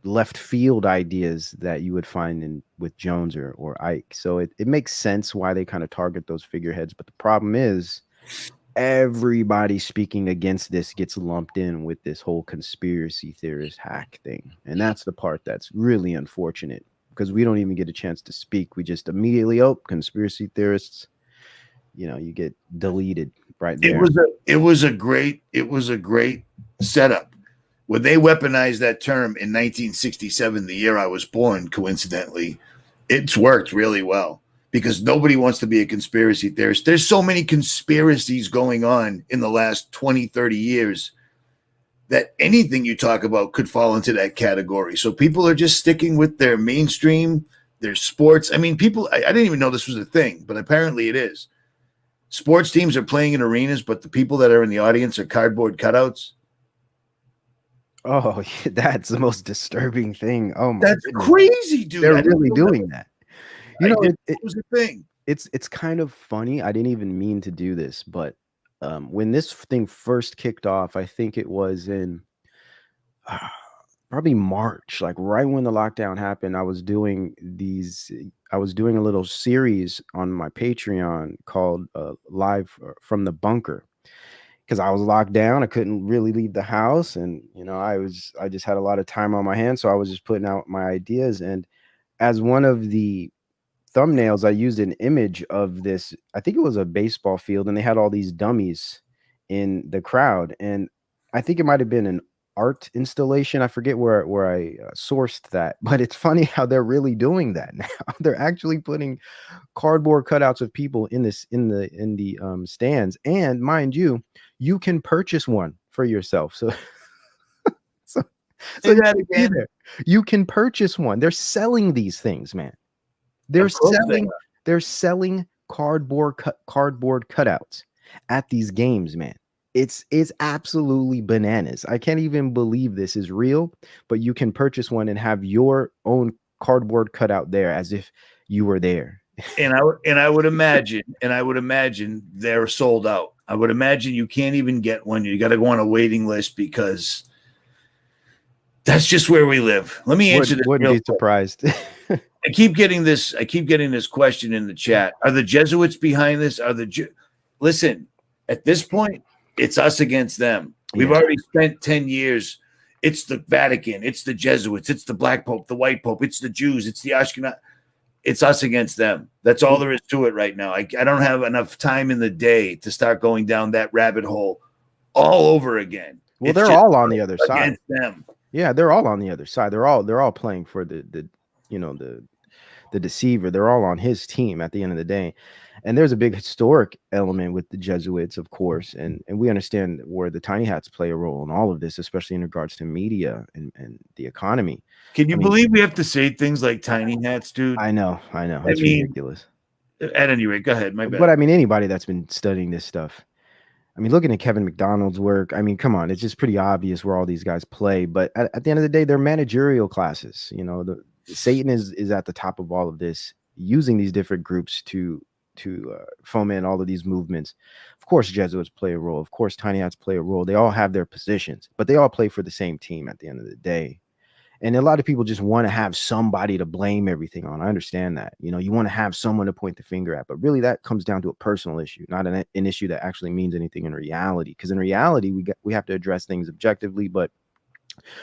left field ideas that you would find with Jones or Icke. So it makes sense why they kind of target those figureheads. But the problem is everybody speaking against this gets lumped in with this whole conspiracy theorist hack thing. And that's the part that's really unfortunate, because we don't even get a chance to speak. We just immediately, oh, conspiracy theorists, you get deleted right there. It was a great setup. When they weaponized that term in 1967, the year I was born, coincidentally, it's worked really well because nobody wants to be a conspiracy theorist. There's so many conspiracies going on in the last 20, 30 years that anything you talk about could fall into that category. So people are just sticking with their mainstream, their sports. I mean, I didn't even know this was a thing, but apparently it is. Sports teams are playing in arenas, but the people that are in the audience are cardboard cutouts. Oh, that's the most disturbing thing. Oh my That's goodness. crazy, dude. They're really doing that. It was a thing. It's kind of funny. I didn't even mean to do this, but when this thing first kicked off, I think it was in probably March, like right when the lockdown happened. I was doing a little series on my Patreon called Live from the Bunker, because I was locked down. I couldn't really leave the house, and I just had a lot of time on my hands, so I was just putting out my ideas. And as one of the thumbnails, I used an image of this, I think it was a baseball field, and they had all these dummies in the crowd, and I think it might have been an art installation. I forget where I sourced that, but it's funny how they're really doing that now. They're actually putting cardboard cutouts of people in the stands, and mind you, you can purchase one for yourself. So so, Say that again. you can purchase one. They're selling these things, man. They're selling cardboard cutouts at these games, man. It's absolutely bananas. I can't even believe this is real, but you can purchase one and have your own cardboard cutout there as if you were there. And I would imagine they're sold out. I would imagine you can't even get one. You got to go on a waiting list because that's just where we live. Let me answer this. Wouldn't be surprised. I keep getting this question in the chat. Are the Jesuits behind this? Listen, at this point, it's us against them. We've already spent 10 years. It's the Vatican. It's the Jesuits. It's the Black Pope, the White Pope. It's the Jews. It's the Ashkenaz. It's us against them. That's all there is to it right now. I don't have enough time in the day to start going down that rabbit hole all over again. Well, they're all on the other side. Against them. Yeah, they're all on the other side. They're all playing for the deceiver. They're all on his team at the end of the day. And there's a big historic element with the Jesuits, of course, and we understand where the tiny hats play a role in all of this, especially in regards to media and the economy. Can you believe we have to say things like tiny hats, dude? I know. It's ridiculous. At any rate, go ahead. My bad. But I mean, anybody that's been studying this stuff, I mean, looking at Kevin McDonald's work, I mean, come on, it's just pretty obvious where all these guys play. But at the end of the day, they're managerial classes. Satan is at the top of all of this, using these different groups to foment all of these movements. Of course, Jesuits play a role. Of course, tiny hats play a role. They all have their positions, but they all play for the same team at the end of the day. And a lot of people just want to have somebody to blame everything on. I understand that. You want to have someone to point the finger at, but really that comes down to a personal issue, not an issue that actually means anything in reality. Because in reality, we have to address things objectively, but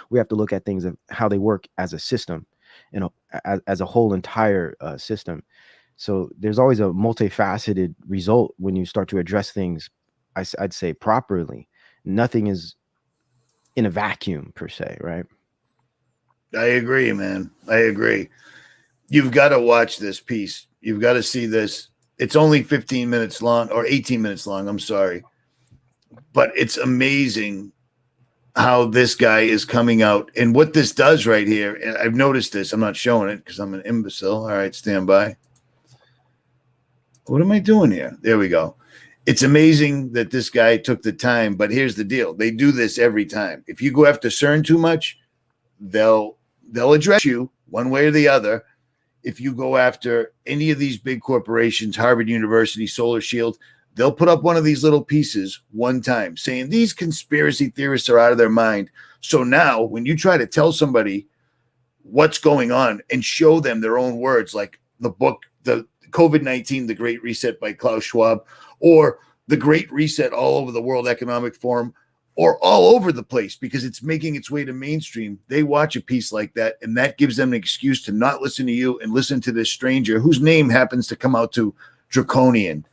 we have to look at things of how they work as a system, as a whole entire system. So there's always a multifaceted result when you start to address things, I'd say, properly. Nothing is in a vacuum per se, right? I agree, man. I agree. You've got to watch this piece. You've got to see this. It's only 15 minutes long, or 18 minutes long. I'm sorry. But it's amazing how this guy is coming out and what this does right here. And I've noticed this. I'm not showing it because I'm an imbecile. All right, stand by. What am I doing here? There we go. It's amazing that this guy took the time, but here's the deal. They do this every time. If you go after CERN too much, they'll address you one way or the other. If you go after any of these big corporations, Harvard University, Solar Shield, they'll put up one of these little pieces one time saying these conspiracy theorists are out of their mind. So now when you try to tell somebody what's going on and show them their own words, like the book, the COVID-19, The Great Reset by Klaus Schwab, or The Great Reset all over the World Economic Forum, or all over the place because it's making its way to mainstream. They watch a piece like that, and that gives them an excuse to not listen to you and listen to this stranger whose name happens to come out to draconian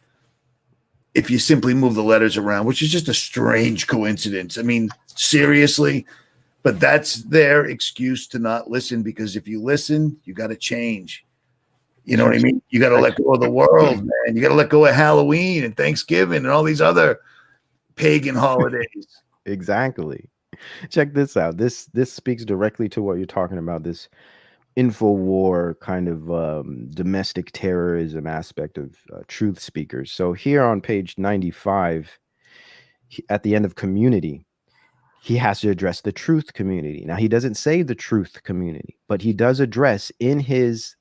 if you simply move the letters around, which is just a strange coincidence. I mean, seriously, but that's their excuse to not listen, because if you listen, you got to change. You know what I mean? You got to let go of the world, man. You got to let go of Halloween and Thanksgiving and all these other pagan holidays. Exactly. Check this out. This speaks directly to what you're talking about, this InfoWar kind of domestic terrorism aspect of truth speakers. So here on page 95, at the end of Community, he has to address the truth community. Now, he doesn't say the truth community, but he does address in his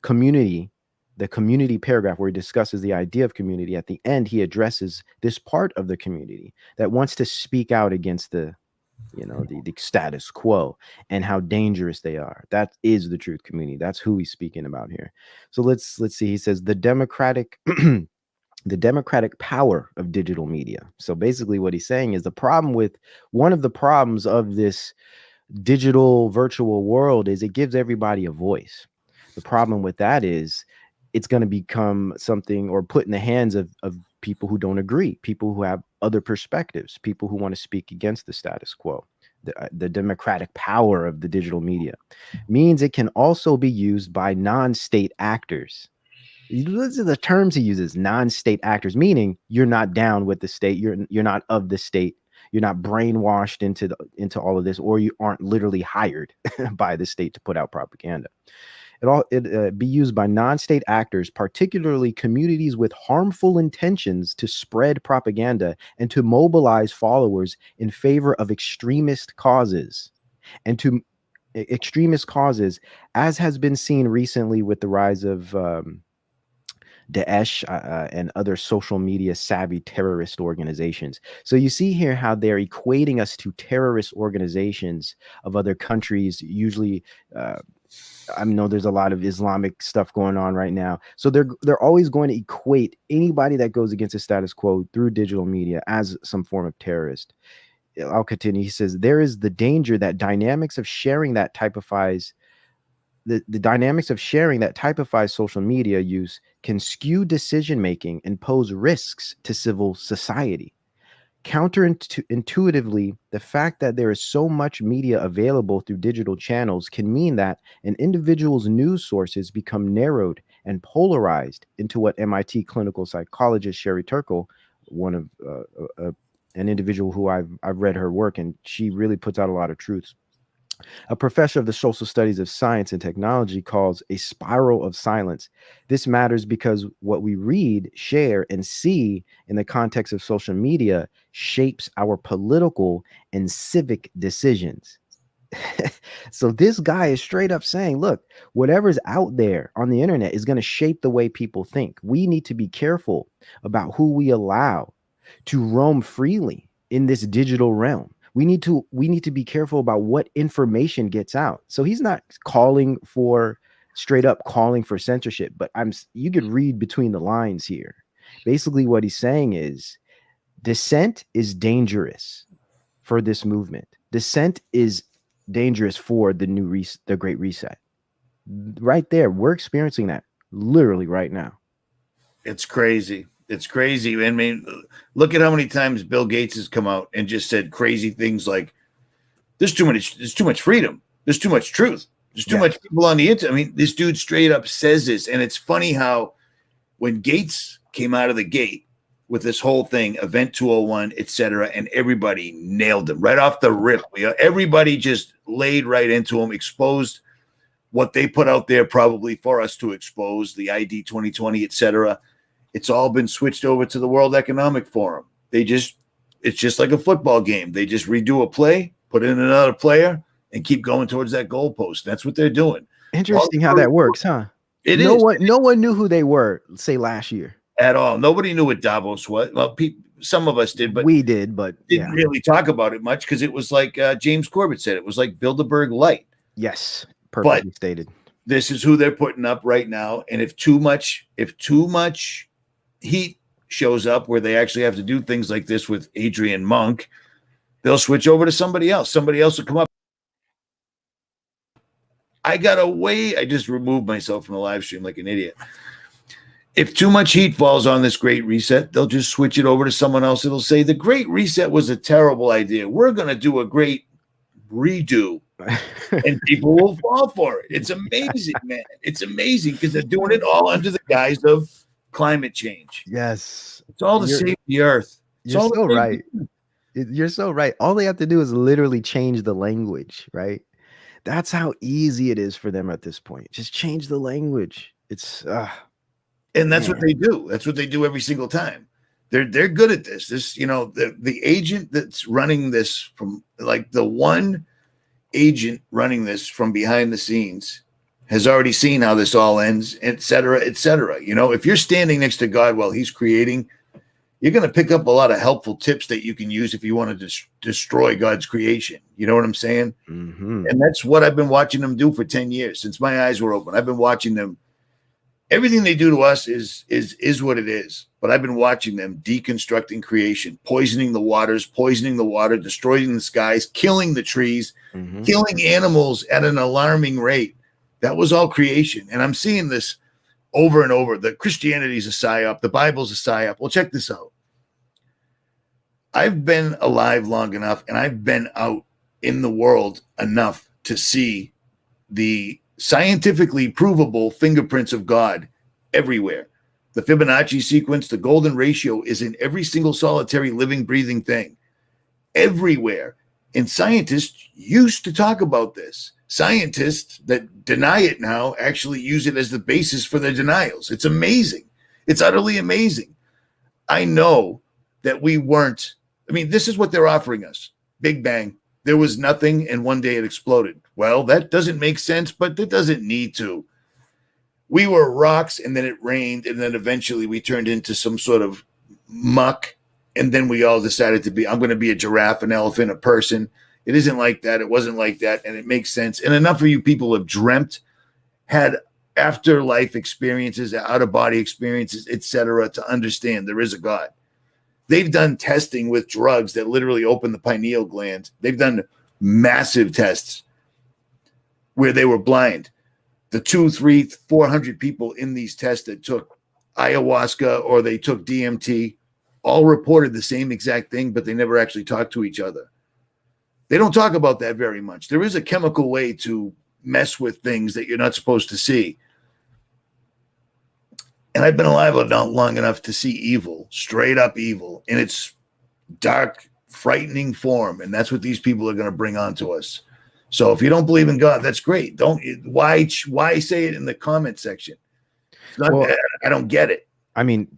community, the community paragraph where he discusses the idea of community. At the end, he addresses this part of the community that wants to speak out against the status quo and how dangerous they are. That is the truth community. That's who he's speaking about here. So let's see. He says the democratic the democratic power of digital media. So basically what he's saying is one of the problems of this digital virtual world is it gives everybody a voice. The problem with that is it's going to become something, or put in the hands of people who don't agree, people who have other perspectives, people who want to speak against the status quo. The democratic power of the digital media means it can also be used by non-state actors. These are the terms he uses: non-state actors, meaning you're not down with the state, you're not of the state, you're not brainwashed into all of this, or you aren't literally hired by the state to put out propaganda. It be used by non-state actors, particularly communities with harmful intentions, to spread propaganda and to mobilize followers in favor of extremist causes, as has been seen recently with the rise of Daesh and other social media savvy terrorist organizations. So you see here how they're equating us to terrorist organizations of other countries, usually I know there's a lot of Islamic stuff going on right now. So they're always going to equate anybody that goes against the status quo through digital media as some form of terrorist. I'll continue. He says, there is the danger that dynamics of sharing that typifies social media use can skew decision-making and pose risks to civil society. Counterintuitively, the fact that there is so much media available through digital channels can mean that an individual's news sources become narrowed and polarized into what MIT clinical psychologist Sherry Turkle, one of an individual who I've read her work, and she really puts out a lot of truths. A professor of the social studies of science and technology calls a spiral of silence. This matters because what we read, share, and see in the context of social media shapes our political and civic decisions. So this guy is straight up saying, look, whatever's out there on the internet is going to shape the way people think. We need to be careful about who we allow to roam freely in this digital realm. We need to be careful about what information gets out. So he's not straight up calling for censorship, but you could read between the lines here. Basically what he's saying is dissent is dangerous for this movement. Dissent is dangerous for the Great Reset. Right there, we're experiencing that literally right now. It's crazy. It's crazy. I mean, look at how many times Bill Gates has come out and just said crazy things like, there's too much freedom. There's too much truth. There's too much people on the internet. I mean, this dude straight up says this. And it's funny how when Gates came out of the gate with this whole thing, Event 201, et cetera, and everybody nailed him right off the rip. Everybody just laid right into him, exposed what they put out there probably for us to expose, the ID 2020, et cetera. It's all been switched over to the World Economic Forum. It's just like a football game. They just redo a play, put in another player, and keep going towards that goalpost. That's what they're doing. Interesting how that works, huh? No one knew who they were, say, last year. At all. Nobody knew what Davos was. Well, some of us did, but we did, but didn't really talk about it much because it was like James Corbett said, it was like Bilderberg light. Yes, perfectly stated. This is who they're putting up right now. And if too much heat shows up where they actually have to do things like this with Adrian Monk, they'll switch over to somebody else. Somebody else will come up. I got away. I just removed myself from the live stream like an idiot. If too much heat falls on this great reset, they'll just switch it over to someone else. It'll say the great reset was a terrible idea. We're going to do a great redo. And people will fall for it. It's amazing, man. It's amazing because they're doing it all under the guise of climate change. Yes. It's all to save the earth. It's You're all so right. You're so right. All they have to do is literally change the language, right? That's how easy it is for them at this point. Just change the language. It's and that's what they do. That's what they do every single time. They're good at this. This, you know, the agent that's running this from, like, the one agent running this from behind the scenes has already seen how this all ends, et cetera, et cetera. You know, if you're standing next to God while he's creating, you're going to pick up a lot of helpful tips that you can use if you want to destroy God's creation. You know what I'm saying? Mm-hmm. And that's what I've been watching them do for 10 years since my eyes were open. I've been watching them. Everything they do to us is what it is. But I've been watching them deconstructing creation, poisoning the waters, poisoning the water, destroying the skies, killing the trees, killing animals at an alarming rate. That was all creation. And I'm seeing this over and over. The Christianity is a psyop. The Bible's a psyop. Well, check this out. I've been alive long enough, and I've been out in the world enough to see the scientifically provable fingerprints of God everywhere. The Fibonacci sequence, the golden ratio is in every single solitary living, breathing thing. Everywhere. And scientists used to talk about this. Scientists that deny it now actually use it as the basis for their denials. It's amazing. It's utterly amazing. I know that we weren't. I mean, this is what they're offering us. Big Bang. There was nothing, and one day it exploded. Well, that doesn't make sense, but it doesn't need to. We were rocks, and then it rained, and then eventually we turned into some sort of muck, and then we all decided to be, I'm going to be a giraffe, an elephant, a person. It isn't like that. It wasn't like that, and it makes sense. And enough of you people have dreamt, had afterlife experiences, out-of-body experiences, etc., to understand there is a God. They've done testing with drugs that literally open the pineal gland. They've done massive tests where they were blind. The 200, 300, 400 people in these tests that took ayahuasca or they took DMT all reported the same exact thing, but they never actually talked to each other. They don't talk about that very much. There is a chemical way to mess with things that you're not supposed to see. And I've been alive long enough to see evil, straight up evil, in its dark, frightening form. And that's what these people are going to bring onto us. So if you don't believe in God, that's great. Why say it in the comment section? I don't get it. I mean,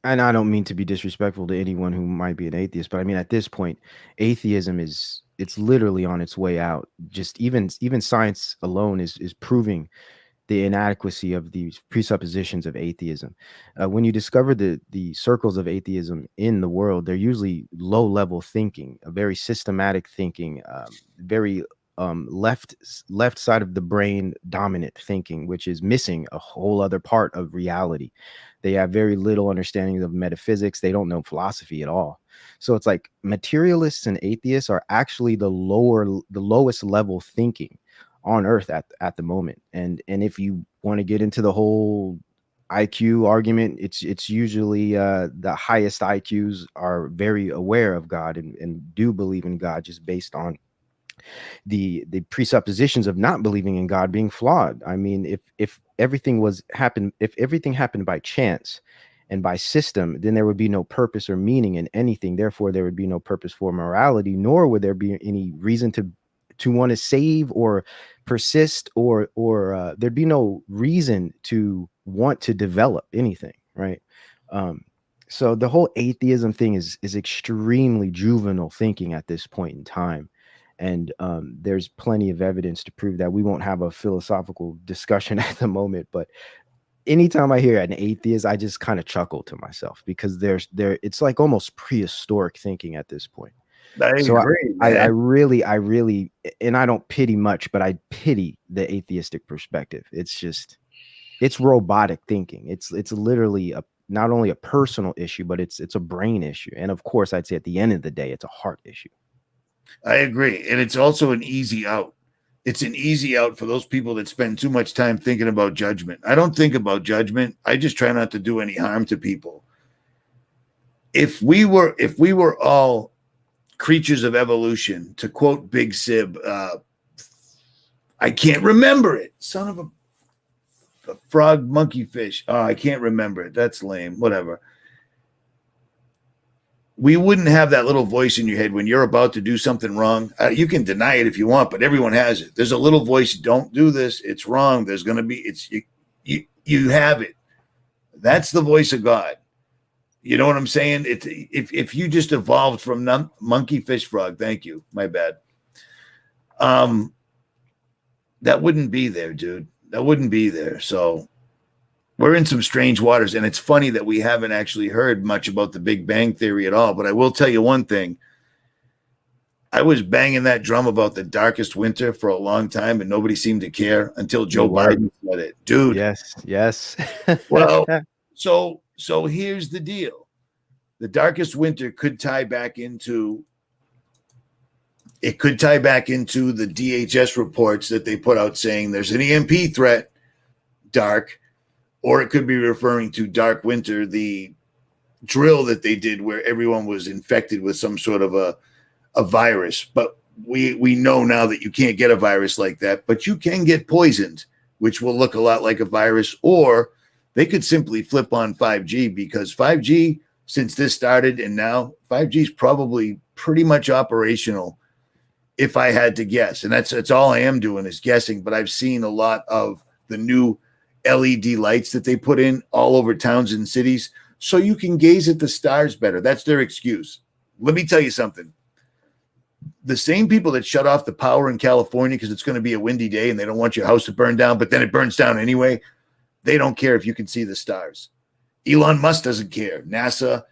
and I don't mean to be disrespectful to anyone who might be an atheist, but I mean, at this point, atheism it's literally on its way out. Just even science alone is proving the inadequacy of these presuppositions of atheism. When you discover the circles of atheism in the world, they're usually low-level thinking, a very systematic thinking, very left side of the brain dominant thinking, which is missing a whole other part of reality. They have very little understanding of metaphysics. They don't know philosophy at all. So it's like materialists and atheists are actually the lowest level thinking on earth at the moment. And if you want to get into the whole IQ argument, it's usually the highest IQs are very aware of God and do believe in God, just based on the presuppositions of not believing in God being flawed. I mean, if everything happened by chance and by system, then there would be no purpose or meaning in anything. Therefore, there would be no purpose for morality, nor would there be any reason to want to save or persist, or there'd be no reason to want to develop anything, right? So the whole atheism thing is extremely juvenile thinking at this point in time. And there's plenty of evidence to prove that. We won't have a philosophical discussion at the moment, but anytime I hear an atheist, I just kind of chuckle to myself, because it's like almost prehistoric thinking at this point. I agree, man. I really, and I don't pity much, but I pity the atheistic perspective. It's robotic thinking. It's literally not only a personal issue, but it's a brain issue. And of course, I'd say at the end of the day, it's a heart issue. I agree. And it's also an easy out. It's an easy out for those people that spend too much time thinking about judgment. I don't think about judgment. I just try not to do any harm to people. If we were all creatures of evolution, to quote Big Sib, I can't remember it. Son of a frog, monkey, fish. Oh, I can't remember it. That's lame. Whatever. We wouldn't have that little voice in your head when you're about to do something wrong. You can deny it if you want, but everyone has it. There's a little voice. Don't do this. It's wrong. There's going to be, you have it. That's the voice of God. You know what I'm saying? It's if you just evolved from monkey, fish, frog. Thank you. My bad. That wouldn't be there, dude. That wouldn't be there. So we're in some strange waters, and it's funny that we haven't actually heard much about the Big Bang Theory at all. But I will tell you one thing. I was banging that drum about the darkest winter for a long time, and nobody seemed to care until Joe Biden said it. Dude. Yes. Well, so here's the deal. The darkest winter could tie back into the DHS reports that they put out saying there's an EMP threat, dark, or it could be referring to Dark Winter, the drill that they did where everyone was infected with some sort of a virus. But we know now that you can't get a virus like that, but you can get poisoned, which will look a lot like a virus, or they could simply flip on 5G, because 5G, since this started and now, 5G is probably pretty much operational, if I had to guess. And that's all I am doing is guessing, but I've seen a lot of the new LED lights that they put in all over towns and cities so you can gaze at the stars better. That's their excuse. Let me tell you something. The same people that shut off the power in California because it's going to be a windy day and they don't want your house to burn down, but then it burns down anyway, they don't care if you can see the stars. Elon Musk doesn't care. NASA,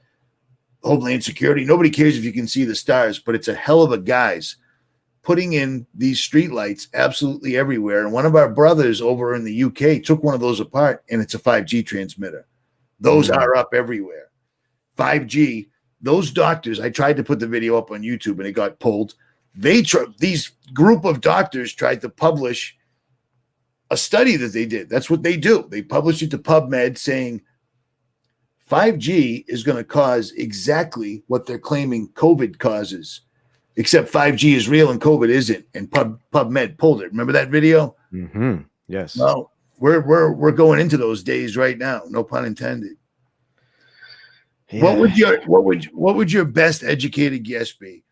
Homeland Security, nobody cares if you can see the stars, but it's a hell of a guys putting in these street lights absolutely everywhere. And one of our brothers over in the UK took one of those apart, and it's a 5G transmitter. Those are up everywhere. 5G, those doctors, I tried to put the video up on YouTube and it got pulled. These group of doctors tried to publish a study that they did. That's what they do. They published it to PubMed saying 5G is going to cause exactly what they're claiming COVID causes. Except 5G is real and COVID isn't, and PubMed pulled it. Remember that video? Mm-hmm. Yes. Well, we're going into those days right now. No pun intended. Yeah. What would your best educated guess be?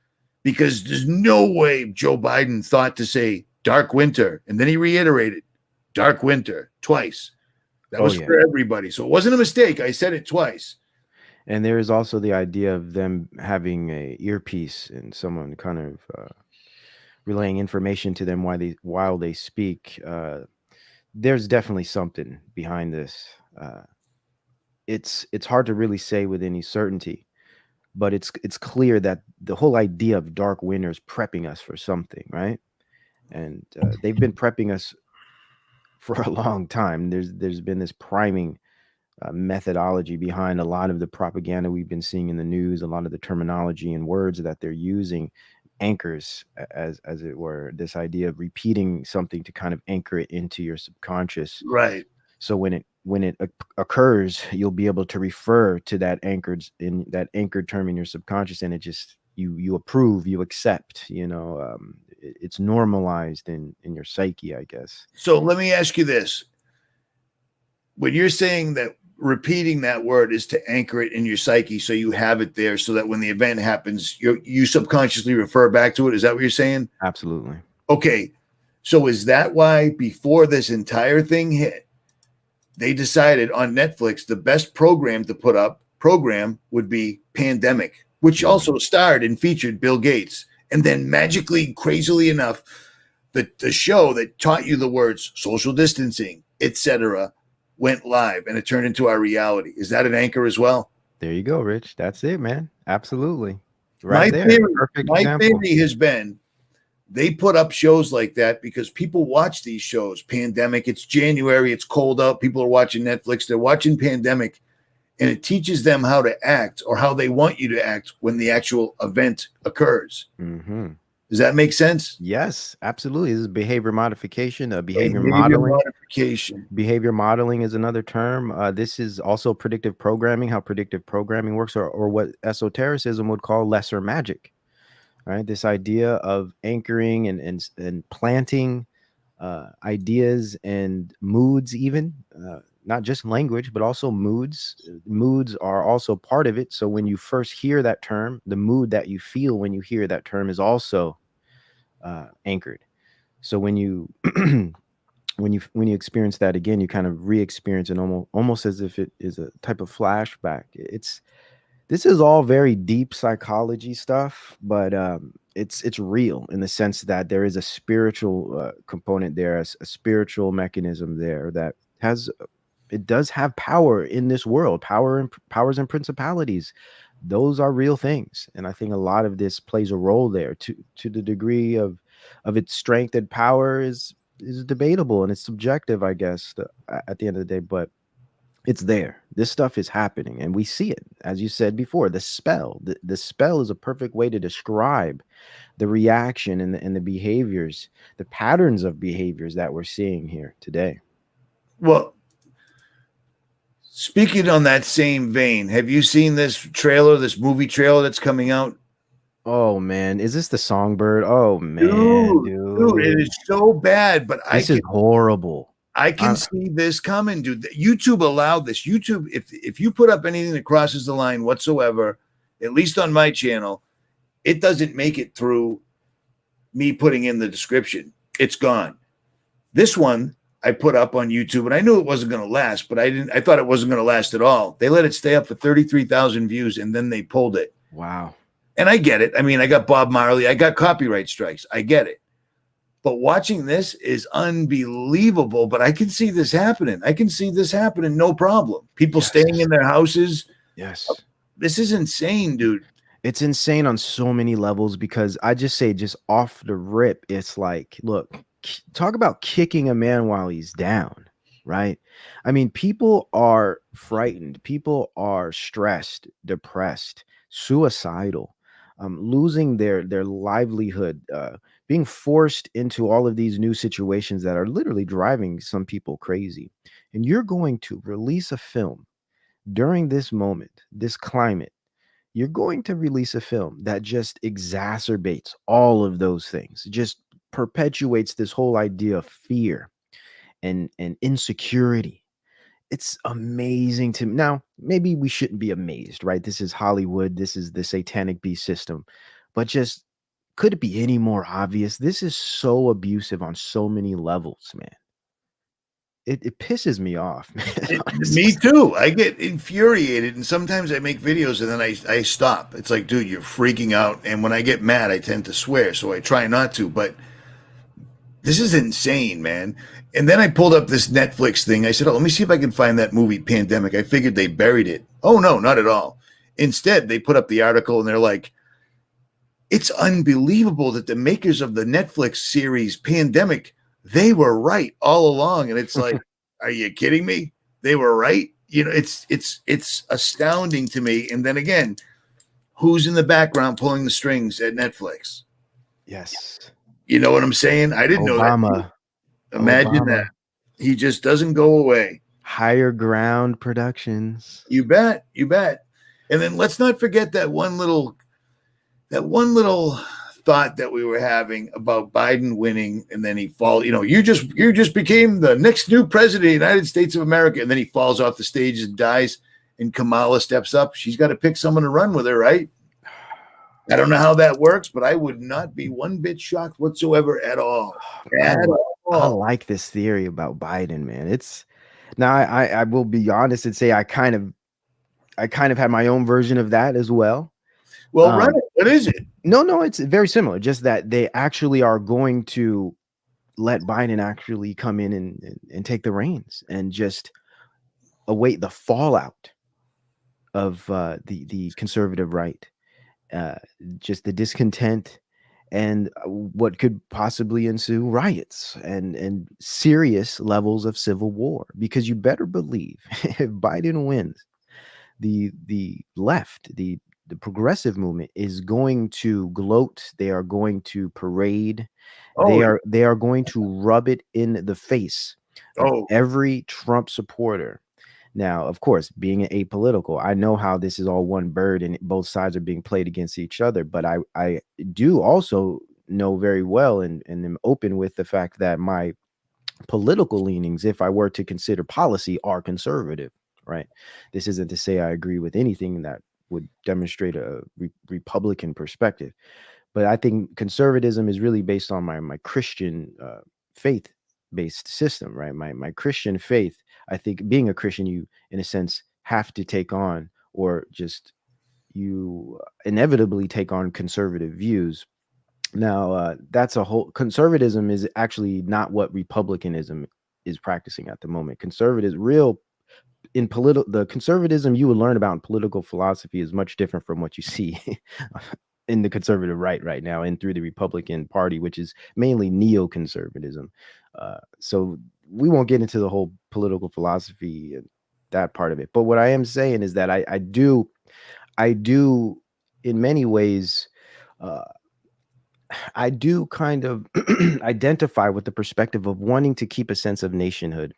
Because there's no way Joe Biden thought to say dark winter, and then he reiterated dark winter twice. That was for everybody, so it wasn't a mistake. I said it twice. And there is also the idea of them having a earpiece and someone kind of relaying information to them while they speak. There's definitely something behind this. It's hard to really say with any certainty, but it's clear that the whole idea of dark winter is prepping us for something, right? And they've been prepping us for a long time. There's been this priming methodology behind a lot of the propaganda we've been seeing in the news, a lot of the terminology and words that they're using, anchors, as it were, this idea of repeating something to kind of anchor it into your subconscious. Right. So when it occurs, you'll be able to refer to that anchored term in your subconscious, and it just you approve, you accept, it's normalized in your psyche, I guess. So let me ask you this. When you're saying that repeating that word is to anchor it in your psyche so you have it there so that when the event happens, you subconsciously refer back to it. Is that what you're saying? Absolutely. Okay. So is that why before this entire thing hit, they decided on Netflix the best program to put up would be Pandemic, which also starred and featured Bill Gates. And then magically, crazily enough, the show that taught you the words social distancing, etc., went live, and it turned into our reality. Is that an anchor as well? There you go, Rich. That's it, man. Absolutely. Right there. My theory has been they put up shows like that because people watch these shows. Pandemic, it's January, it's cold out. People are watching Netflix. They're watching Pandemic, and it teaches them how to act or how they want you to act when the actual event occurs. Mm-hmm. Does that make sense? Yes, absolutely. This is behavior modification, behavior Behavior modeling. modification. Behavior modeling is another term. This is also predictive programming, how predictive programming works, or what esotericism would call lesser magic, right? This idea of anchoring and planting ideas and moods, even not just language, but also moods. Moods are also part of it. So when you first hear that term, the mood that you feel when you hear that term is also anchored. So when you when you experience that again, you kind of re-experience it almost as if it is a type of flashback. This is all very deep psychology stuff, but it's real in the sense that there is a spiritual component there, a spiritual mechanism there that has it does have power in this world, powers and principalities. Those are real things, and I think a lot of this plays a role there. To the degree of its strength and power is debatable and it's subjective, I guess, at the end of the day. But it's there. This stuff is happening, and we see it. As you said before, the spell. The spell is a perfect way to describe the reaction and the behaviors, the patterns of behaviors that we're seeing here today. Well, speaking on that same vein, have you seen this movie trailer that's coming out? Oh man, is this the Songbird? Oh man, Dude, it dude, is so bad, but this is horrible. I can see this coming, dude. YouTube allowed this. YouTube, if you put up anything that crosses the line whatsoever, at least on my channel, it doesn't make it through me putting in the description. It's gone. This one I put up on YouTube, and I knew it wasn't going to last, but I thought it wasn't going to last at all. They let it stay up for 33,000 views, and then they pulled it. Wow. And I get it. I mean, I got Bob Marley. I got copyright strikes. I get it. But watching this is unbelievable. But I can see this happening. I can see this happening, no problem. People staying in their houses. Yes. This is insane, dude. It's insane on so many levels because I just say, just off the rip, it's like, look, talk about kicking a man while he's down, right? I mean, people are frightened. People are stressed, depressed, suicidal, losing their livelihood, being forced into all of these new situations that are literally driving some people crazy. And you're going to release a film during this moment, this climate. You're going to release a film that just exacerbates all of those things, just perpetuates this whole idea of fear and insecurity. It's amazing to me. Now, maybe we shouldn't be amazed, right? This is Hollywood. This is the satanic beast system. But just could it be any more obvious? This is so abusive on so many levels, man. It pisses me off, man. Me too. I get infuriated, and sometimes I make videos and then I stop. It's like, dude, you're freaking out. And when I get mad, I tend to swear, so I try not to. But this is insane, man. And then I pulled up this Netflix thing. I said, oh, let me see if I can find that movie Pandemic. I figured they buried it. Oh, no, not at all. Instead, they put up the article and they're like, it's unbelievable that the makers of the Netflix series Pandemic, they were right all along. And it's like, are you kidding me? They were right. You know, it's astounding to me. And then again, who's in the background pulling the strings at Netflix? Yes. You know what I'm saying? I didn't know that. Imagine that. He just doesn't go away. Higher Ground Productions. You bet. You bet. And then let's not forget that one little thought that we were having about Biden winning, and then he falls. You know, you just became the next new president of the United States of America, and then he falls off the stage and dies. And Kamala steps up. She's got to pick someone to run with her, right? I don't know how that works, but I would not be one bit shocked whatsoever at all. I like this theory about Biden, man. It's now I will be honest and say I kind of had my own version of that as well. Well, run it. What is it? No, it's very similar. Just that they actually are going to let Biden actually come in and take the reins and just await the fallout of the conservative right, just the discontent and what could possibly ensue riots and serious levels of civil war. Because you better believe if Biden wins, the left, the progressive movement is going to gloat. They are going to parade. Oh, They are going to rub it in the face of oh, every Trump supporter. Now, of course, being apolitical, I know how this is all one bird and both sides are being played against each other. But I do also know very well and am open with the fact that my political leanings, if I were to consider policy, are conservative, right? This isn't to say I agree with anything that would demonstrate a Republican perspective, but I think conservatism is really based on my Christian faith based system, right? My Christian faith. I think being a Christian, you in a sense have to take on, or just you inevitably take on conservative views. Now, that's a whole conservatism is actually not what republicanism is practicing at the moment. Conservatives, real in political, the conservatism you would learn about in political philosophy is much different from what you see in the conservative right now and through the Republican Party, which is mainly neoconservatism. So we won't get into the whole political philosophy and that part of it. But what I am saying is that I do, in many ways, uh, I do kind of identify with the perspective of wanting to keep a sense of nationhood,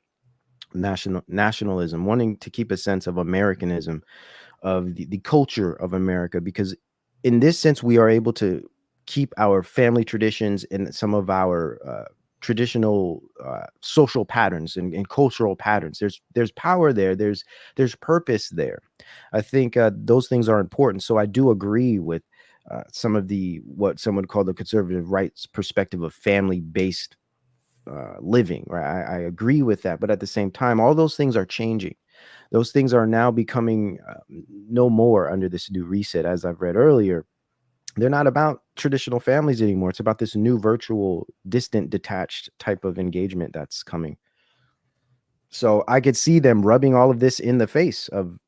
nationalism, wanting to keep a sense of Americanism, of the culture of America, because in this sense, we are able to keep our family traditions and some of our traditional social patterns and cultural patterns. There's power there. There's purpose there. I think those things are important. So I do agree with some of the what some would call the conservative right's perspective of family based living. Right, I agree with that, but at the same time, all those things are changing. Those things are now becoming no more under this new reset. As I've read earlier, they're not about traditional families anymore. It's about this new virtual, distant, detached type of engagement that's coming. So I could see them rubbing all of this in the face of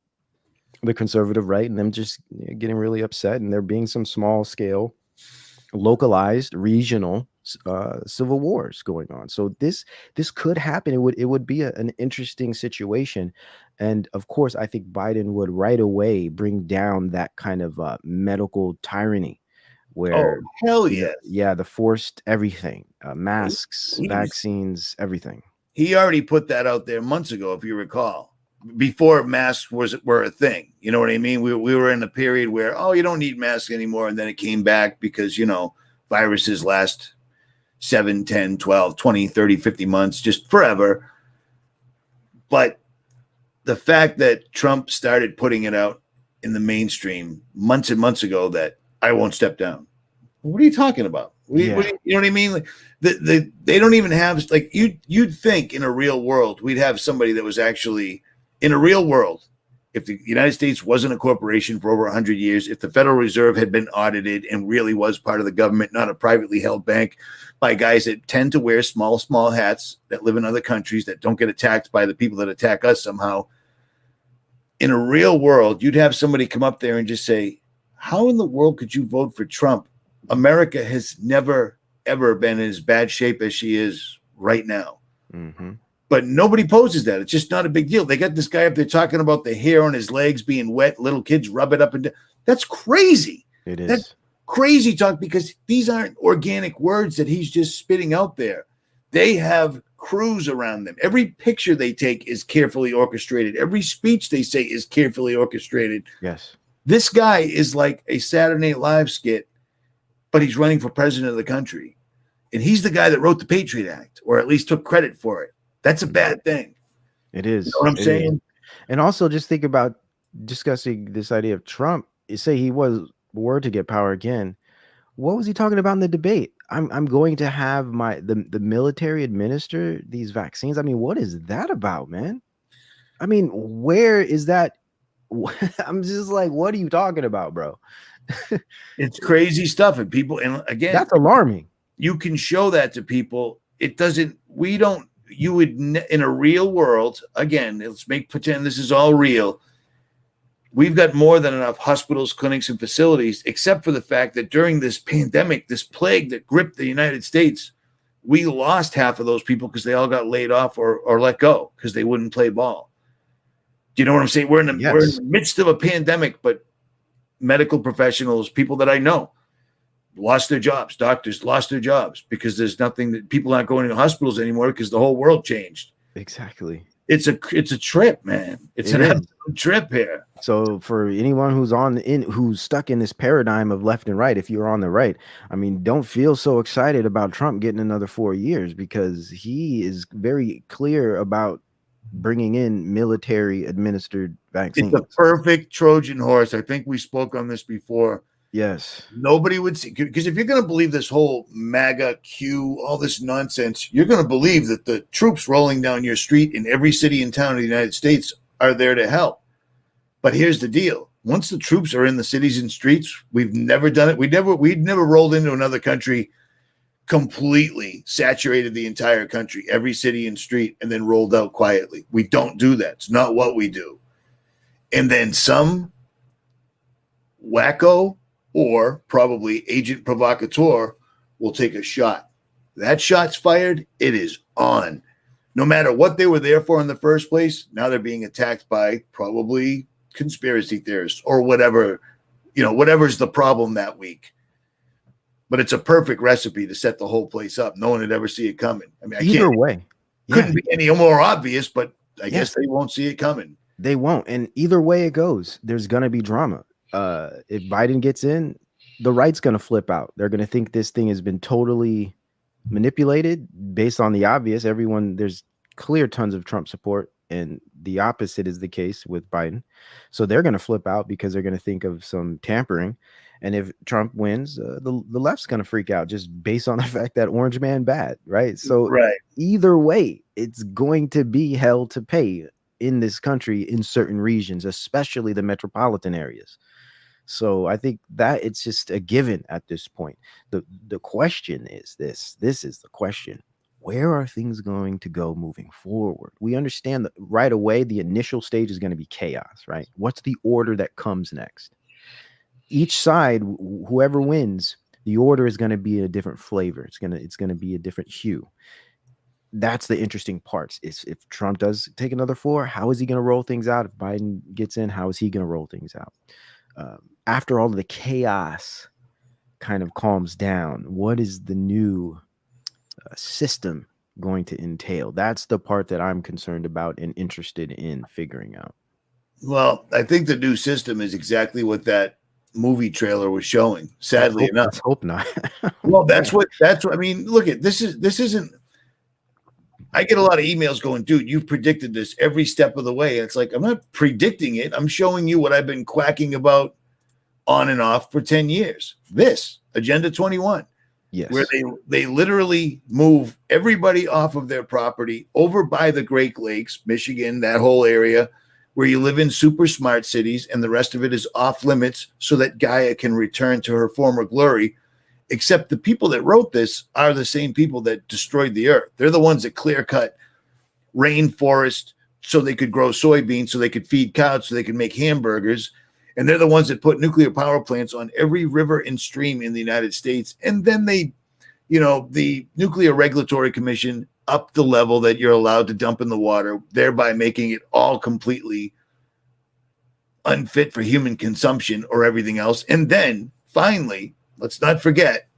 the conservative right and them just getting really upset, and there being some small scale, localized, regional civil wars going on. So this could happen. It would be an interesting situation, and of course, I think Biden would right away bring down that kind of medical tyranny, oh, where hell yes. yeah, the forced everything, He, masks, he was vaccines, everything. he already put that out there months ago, if you recall, before masks were a thing. You know what I mean? We were in a period where, oh, you don't need masks anymore. And then it came back because, viruses last 7, 10, 12, 20, 30, 50 months, just forever. But the fact that Trump started putting it out in the mainstream months and months ago that I won't step down. What are you talking about? You know what I mean? Like, they don't even have, like, you'd think in a real world we'd have somebody that was actually in a real world. If the United States wasn't a corporation for over 100 years, if the Federal Reserve had been audited and really was part of the government, not a privately held bank by guys that tend to wear small hats, that live in other countries, that don't get attacked by the people that attack us somehow. In a real world, you'd have somebody come up there and just say, how in the world could you vote for Trump? America has never, ever been in as bad shape as she is right now. Mm-hmm. But nobody poses that. It's just not a big deal. They got this guy up there talking about the hair on his legs being wet. Little kids rub it up and down. That's crazy. It is. That's crazy talk, because these aren't organic words that he's just spitting out there. They have crews around them. Every picture they take is carefully orchestrated. Every speech they say is carefully orchestrated. Yes. This guy is like a Saturday Night Live skit, but he's running for president of the country. And he's the guy that wrote the Patriot Act, or at least took credit for it. That's a bad thing. It is. You know what I'm saying? And also just think about discussing this idea of Trump. Say he were to get power again. What was he talking about in the debate? I'm going to have the military administer these vaccines. I mean, what is that about, man? I mean, where is that? I'm just like, what are you talking about, bro? It's crazy stuff. And people, and again, that's alarming. You can show that to people. It doesn't, you would, in a real world, again, let's pretend this is all real. We've got more than enough hospitals, clinics, and facilities, except for the fact that during this pandemic, this plague that gripped the United States, we lost half of those people because they all got laid off or let go because they wouldn't play ball. Do you know what I'm saying? We're in Yes. the midst of a pandemic, but medical professionals, people that I know, lost their jobs. Doctors lost their jobs because there's nothing that people aren't going to hospitals anymore because the whole world changed. Exactly. It's a trip, man. It's It an is. absolute trip here. So for anyone who's stuck in this paradigm of left and right, if you're on the right, I mean, don't feel so excited about Trump getting another 4 years, because he is very clear about bringing in military administered It's vaccines. a perfect Trojan horse. I think we spoke on this before. Yes. Nobody would see, because if you're going to believe this whole MAGA Q, all this nonsense, you're going to believe that the troops rolling down your street in every city and town in the United States are there to help. But here's the deal. Once the troops are in the cities and streets, we've never done it. We'd never rolled into another country, completely saturated the entire country, every city and street, and then rolled out quietly. We don't do that. It's not what we do. And then some wacko or probably agent provocateur will take a shot. That shot's fired, it is on. No matter what they were there for in the first place, now they're being attacked by probably conspiracy theorists or whatever, whatever's the problem that week. But it's a perfect recipe to set the whole place up. No one would ever see it coming. I mean, Either way. Couldn't be any more obvious, but I guess they won't see it coming. They won't. And either way it goes, there's going to be drama. If Biden gets in, the right's going to flip out. They're going to think this thing has been totally manipulated based on the obvious. There's clear tons of Trump support, and the opposite is the case with Biden. So they're going to flip out because they're going to think of some tampering. And if Trump wins, the left's going to freak out just based on the fact that orange man bad, right? So either way, it's going to be hell to pay in this country in certain regions, especially the metropolitan areas. So I think that it's just a given at this point. The question is this is the question. Where are things going to go moving forward? We understand that right away, the initial stage is going to be chaos, right? What's the order that comes next? Each side, whoever wins, the order is going to be a different flavor. It's going to be a different hue. That's the interesting parts. Is if Trump does take another 4, how is he going to roll things out? If Biden gets in, how is he going to roll things out? After all of the chaos kind of calms down, what is the new system going to entail? That's the part that I'm concerned about and interested in figuring out. Well, I think the new system is exactly what that movie trailer was showing. Sadly enough, let's hope not. Well, that's what I mean. Look at this isn't. I get a lot of emails going, dude, you predicted this every step of the way. And it's like, I'm not predicting it. I'm showing you what I've been quacking about on and off for 10 years. This Agenda 21, where they literally move everybody off of their property over by the Great Lakes, Michigan, that whole area where you live in super smart cities, and the rest of it is off limits so that Gaia can return to her former glory. Except the people that wrote this are the same people that destroyed the earth. They're the ones that clear-cut rainforest so they could grow soybeans, so they could feed cows, so they could make hamburgers. And they're the ones that put nuclear power plants on every river and stream in the United States. And then they, the Nuclear Regulatory Commission upped the level that you're allowed to dump in the water, thereby making it all completely unfit for human consumption or everything else. And then finally, let's not forget,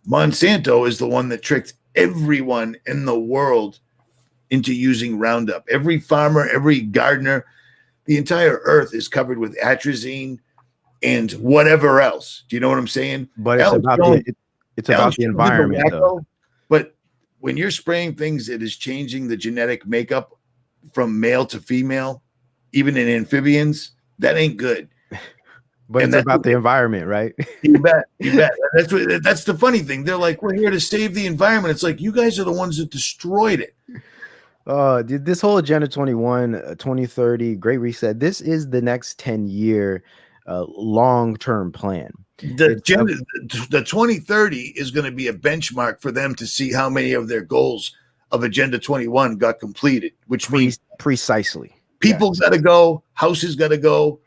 Monsanto is the one that tricked everyone in the world into using Roundup. Every farmer, every gardener, the entire earth is covered with atrazine and whatever else. Do you know what I'm saying? But it's about the environment, though. But when you're spraying things that is changing the genetic makeup from male to female, even in amphibians, that ain't good. But it's about the environment, right? You bet. That's the funny thing. They're like, we're here to save the environment. It's like, you guys are the ones that destroyed it. This whole Agenda 21, 2030, Great Reset, this is the next 10-year long-term plan. The 2030 is going to be a benchmark for them to see how many of their goals of Agenda 21 got completed, which means precisely people got to go, houses got to go,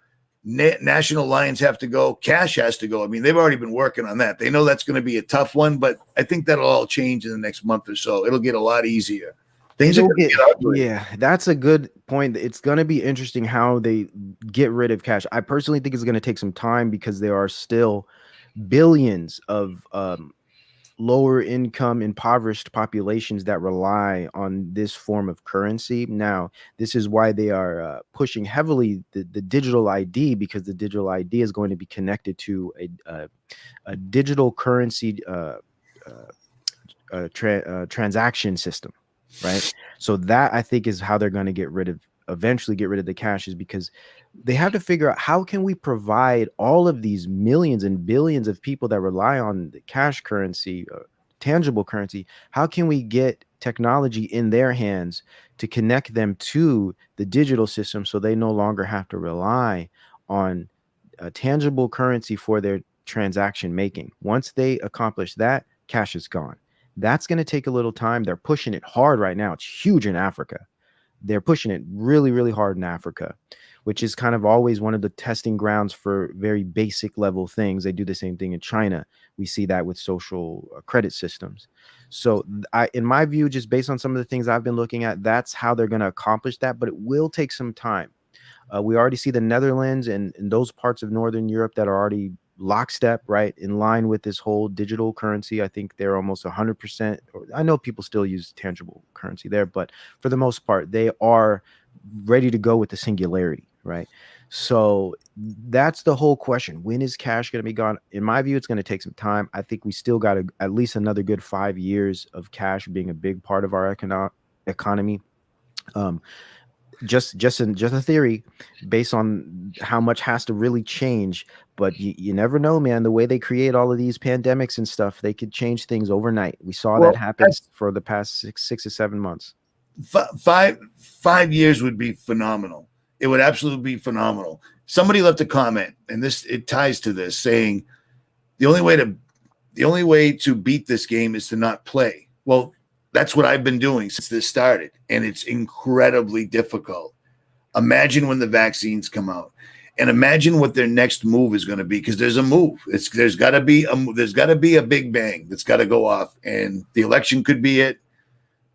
national lines have to go, cash has to go. I mean, they've already been working on that. They know that's going to be a tough one, but I think that'll all change in the next month or so. It'll get a lot easier. Things are It'll going to get, get ugly. yeah, that's a good point. It's going to be interesting how they get rid of cash. I personally think it's going to take some time because there are still billions of lower income, impoverished populations that rely on this form of currency. Now, this is why they are pushing heavily the digital ID, because the digital ID is going to be connected to a digital currency transaction system, right? So that, I think, is how they're going to eventually get rid of the cash, is because they have to figure out how can we provide all of these millions and billions of people that rely on the cash currency, tangible currency. How can we get technology in their hands to connect them to the digital system so they no longer have to rely on a tangible currency for their transaction making? Once they accomplish that, cash is gone. That's going to take a little time. They're pushing it hard right now. It's huge in Africa. They're pushing it really, really hard in Africa, which is kind of always one of the testing grounds for very basic level things. They do the same thing in China. We see that with social credit systems. So in my view, just based on some of the things I've been looking at, that's how they're going to accomplish that, but it will take some time. We already see the Netherlands and those parts of Northern Europe that are already lockstep, right, in line with this whole digital currency. I think they're almost 100%. I know people still use tangible currency there, but for the most part, they are ready to go with the singularity, right? So that's the whole question. When is cash going to be gone? In my view, it's going to take some time. I think we still got at least another good 5 years of cash being a big part of our economy. Just a theory based on how much has to really change, but you never know, man. The way they create all of these pandemics and stuff, they could change things overnight. We saw that happen for the past six or 7 months. 5 years would be phenomenal. It would absolutely be phenomenal. Somebody left a comment, and it ties to this, saying the only way to beat this game is to not play. Well, that's what I've been doing since this started, and it's incredibly difficult. Imagine when the vaccines come out, and imagine what their next move is going to be, because there's a move. There's got to be a big bang that's got to go off, and the election could be it,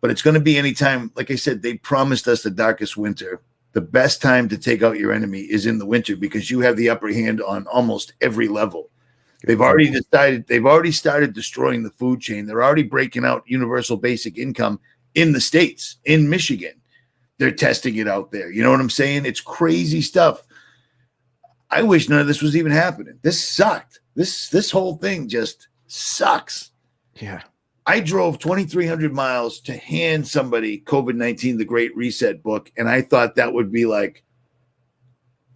but it's going to be anytime. Like I said, they promised us the darkest winter. The best time to take out your enemy is in the winter, because you have the upper hand on almost every level. They've already started destroying the food chain. They're already breaking out universal basic income in the States, in Michigan. They're testing it out there. You know what I'm saying? It's crazy stuff. I wish none of this was even happening. This sucked. This whole thing just sucks. Yeah. I drove 2,300 miles to hand somebody COVID-19, The Great Reset book, and I thought that would be like,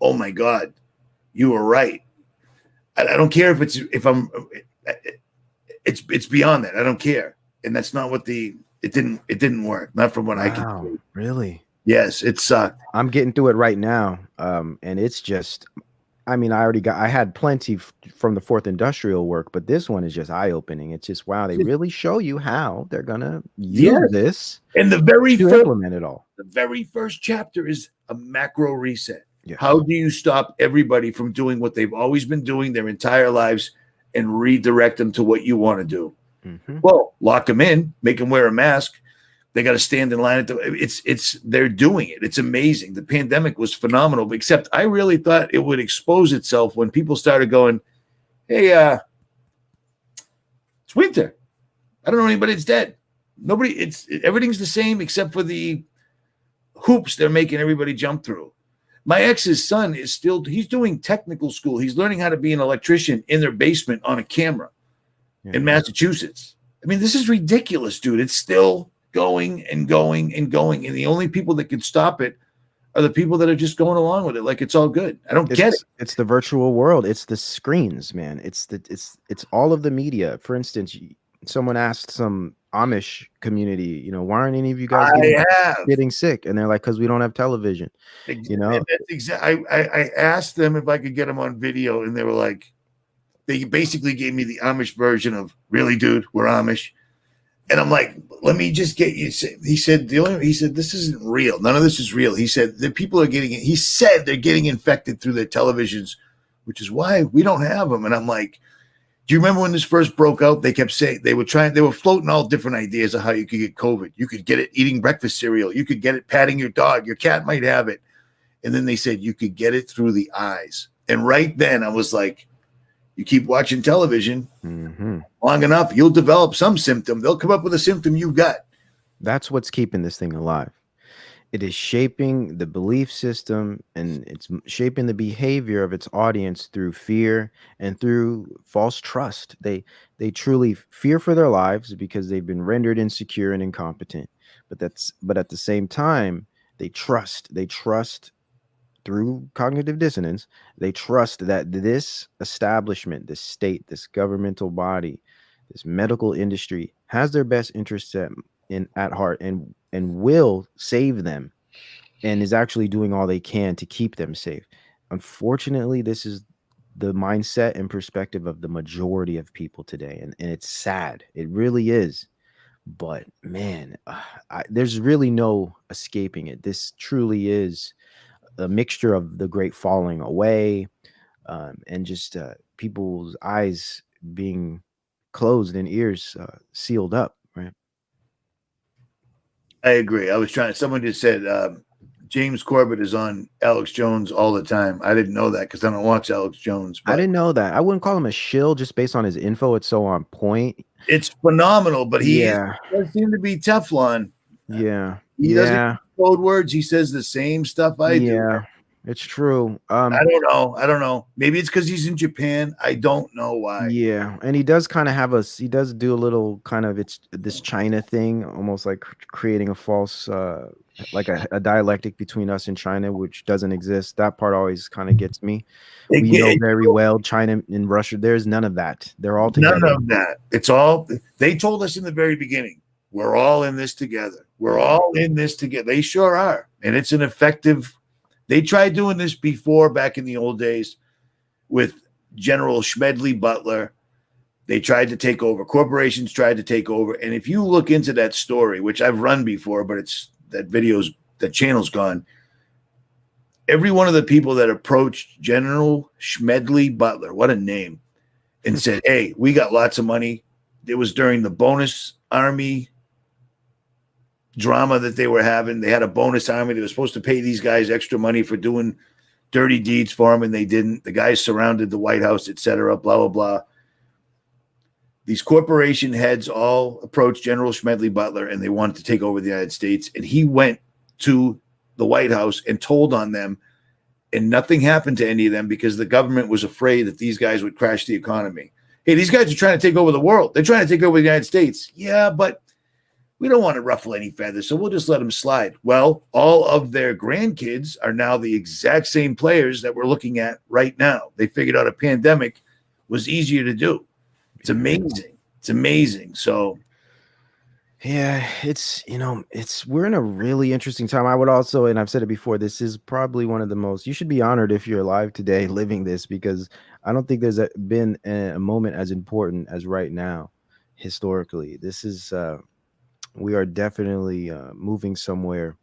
oh my God, you were right. I don't care it's beyond that. I don't care. And that's not what it didn't work. Not from what I can see. Really? Yes, it sucked. I'm getting through it right now. And it's just, I mean, I had plenty from the fourth industrial work, but this one is just eye opening. It's just, wow, they really show you how they're going to use this and implement it all. The very first chapter is a macro reset. Yes. How do you stop everybody from doing what they've always been doing their entire lives and redirect them to what you want to do? Mm-hmm. Well, lock them in, make them wear a mask. They got to stand in line. They're doing it. It's amazing. The pandemic was phenomenal, except I really thought it would expose itself when people started going, hey, it's winter. I don't know anybody that's dead. Everything's the same except for the hoops they're making everybody jump through. My ex's son he's doing technical school. He's learning how to be an electrician in their basement on a camera in Massachusetts. I mean, this is ridiculous, dude. It's still going and going and going. And the only people that can stop it are the people that are just going along with it. Like it's all good. I don't get it. It's the virtual world. It's the screens, man. It's all of the media. For instance, someone asked some Amish community, why aren't any of you guys getting sick? And they're like, because we don't have television. I asked them if I could get them on video, and they were like, they basically gave me the Amish version of, really, dude, we're Amish. And I'm like, let me just get you. He said, this isn't real. None of this is real. He said, the people are getting it. He said they're getting infected through their televisions, which is why we don't have them. And I'm like, Do you remember when this first broke out? They kept saying they were floating all different ideas of how you could get COVID. You could get it eating breakfast cereal. You could get it patting your dog. Your cat might have it. And then they said you could get it through the eyes. And right then I was like, you keep watching television long enough, you'll develop some symptom. They'll come up with a symptom you've got. That's what's keeping this thing alive. It is shaping the belief system, and it's shaping the behavior of its audience through fear and through false trust. They truly fear for their lives because they've been rendered insecure and incompetent. But at the same time, they trust through cognitive dissonance. They trust that this establishment, this state, this governmental body, this medical industry has their best interests at heart and will save them, and is actually doing all they can to keep them safe. Unfortunately, this is the mindset and perspective of the majority of people today, and it's sad. It really is. But man, there's really no escaping it. This truly is a mixture of the great falling away, and just people's eyes being closed and ears sealed up, right? I agree. Someone just said James Corbett is on Alex Jones all the time. I didn't know that because I don't watch Alex Jones. I didn't know that. I wouldn't call him a shill just based on his info. It's so on point. It's phenomenal, but he does seem to be Teflon. Yeah. He doesn't code words. He says the same stuff I do. Yeah, it's true. I don't know. Maybe it's because he's in Japan. I don't know why. Yeah, and he does kind of he does do a little kind of this China thing, almost like creating a false, like a dialectic between us and China, which doesn't exist. That part always kind of gets me. We know very well China and Russia. There's none of that. They're all together. None of that. It's all they told us in the very beginning. We're all in this together. We're all in this together. They sure are, and it's an effective. They tried doing this before, back in the old days, with General Schmedley Butler. They tried to take over. Corporations tried to take over. And if you look into that story, which I've run before, but that channel's gone. Every one of the people that approached General Schmedley Butler, what a name, and said, hey, we got lots of money. It was during the bonus army drama that they were having. They had a bonus army. They were supposed to pay these guys extra money for doing dirty deeds for them, and they didn't. The guys surrounded the White House, etc., blah, blah, blah. These corporation heads all approached General Schmedley Butler, and they wanted to take over the United States. And he went to the White House and told on them, and nothing happened to any of them because the government was afraid that these guys would crash the economy. Hey, these guys are trying to take over the world. They're trying to take over the United States. Yeah, but we don't want to ruffle any feathers, so we'll just let them slide. Well, all of their grandkids are now the exact same players that we're looking at right now. They figured out a pandemic was easier to do. It's amazing. It's amazing. So, yeah, we're in a really interesting time. I would also, and I've said it before, this is probably one of the most, you should be honored if you're alive today living this, because I don't think there's been a moment as important as right now historically. This is, we are definitely moving somewhere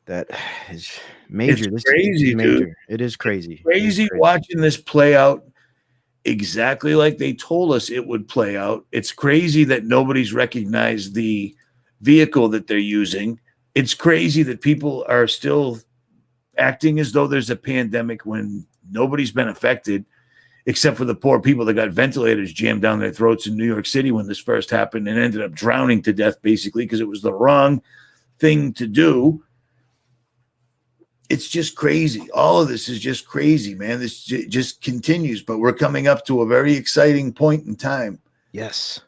that is major. It's crazy, major. dude. It is crazy. It's crazy watching this play out exactly like they told us it would play out. It's crazy that nobody's recognized the vehicle that they're using. It's crazy that people are still acting as though there's a pandemic when nobody's been affected, except for the poor people that got ventilators jammed down their throats in New York City when this first happened and ended up drowning to death, basically, because it was the wrong thing to do. It's just crazy. All of this is just crazy, man. This just continues, but we're coming up to a very exciting point in time. Yes.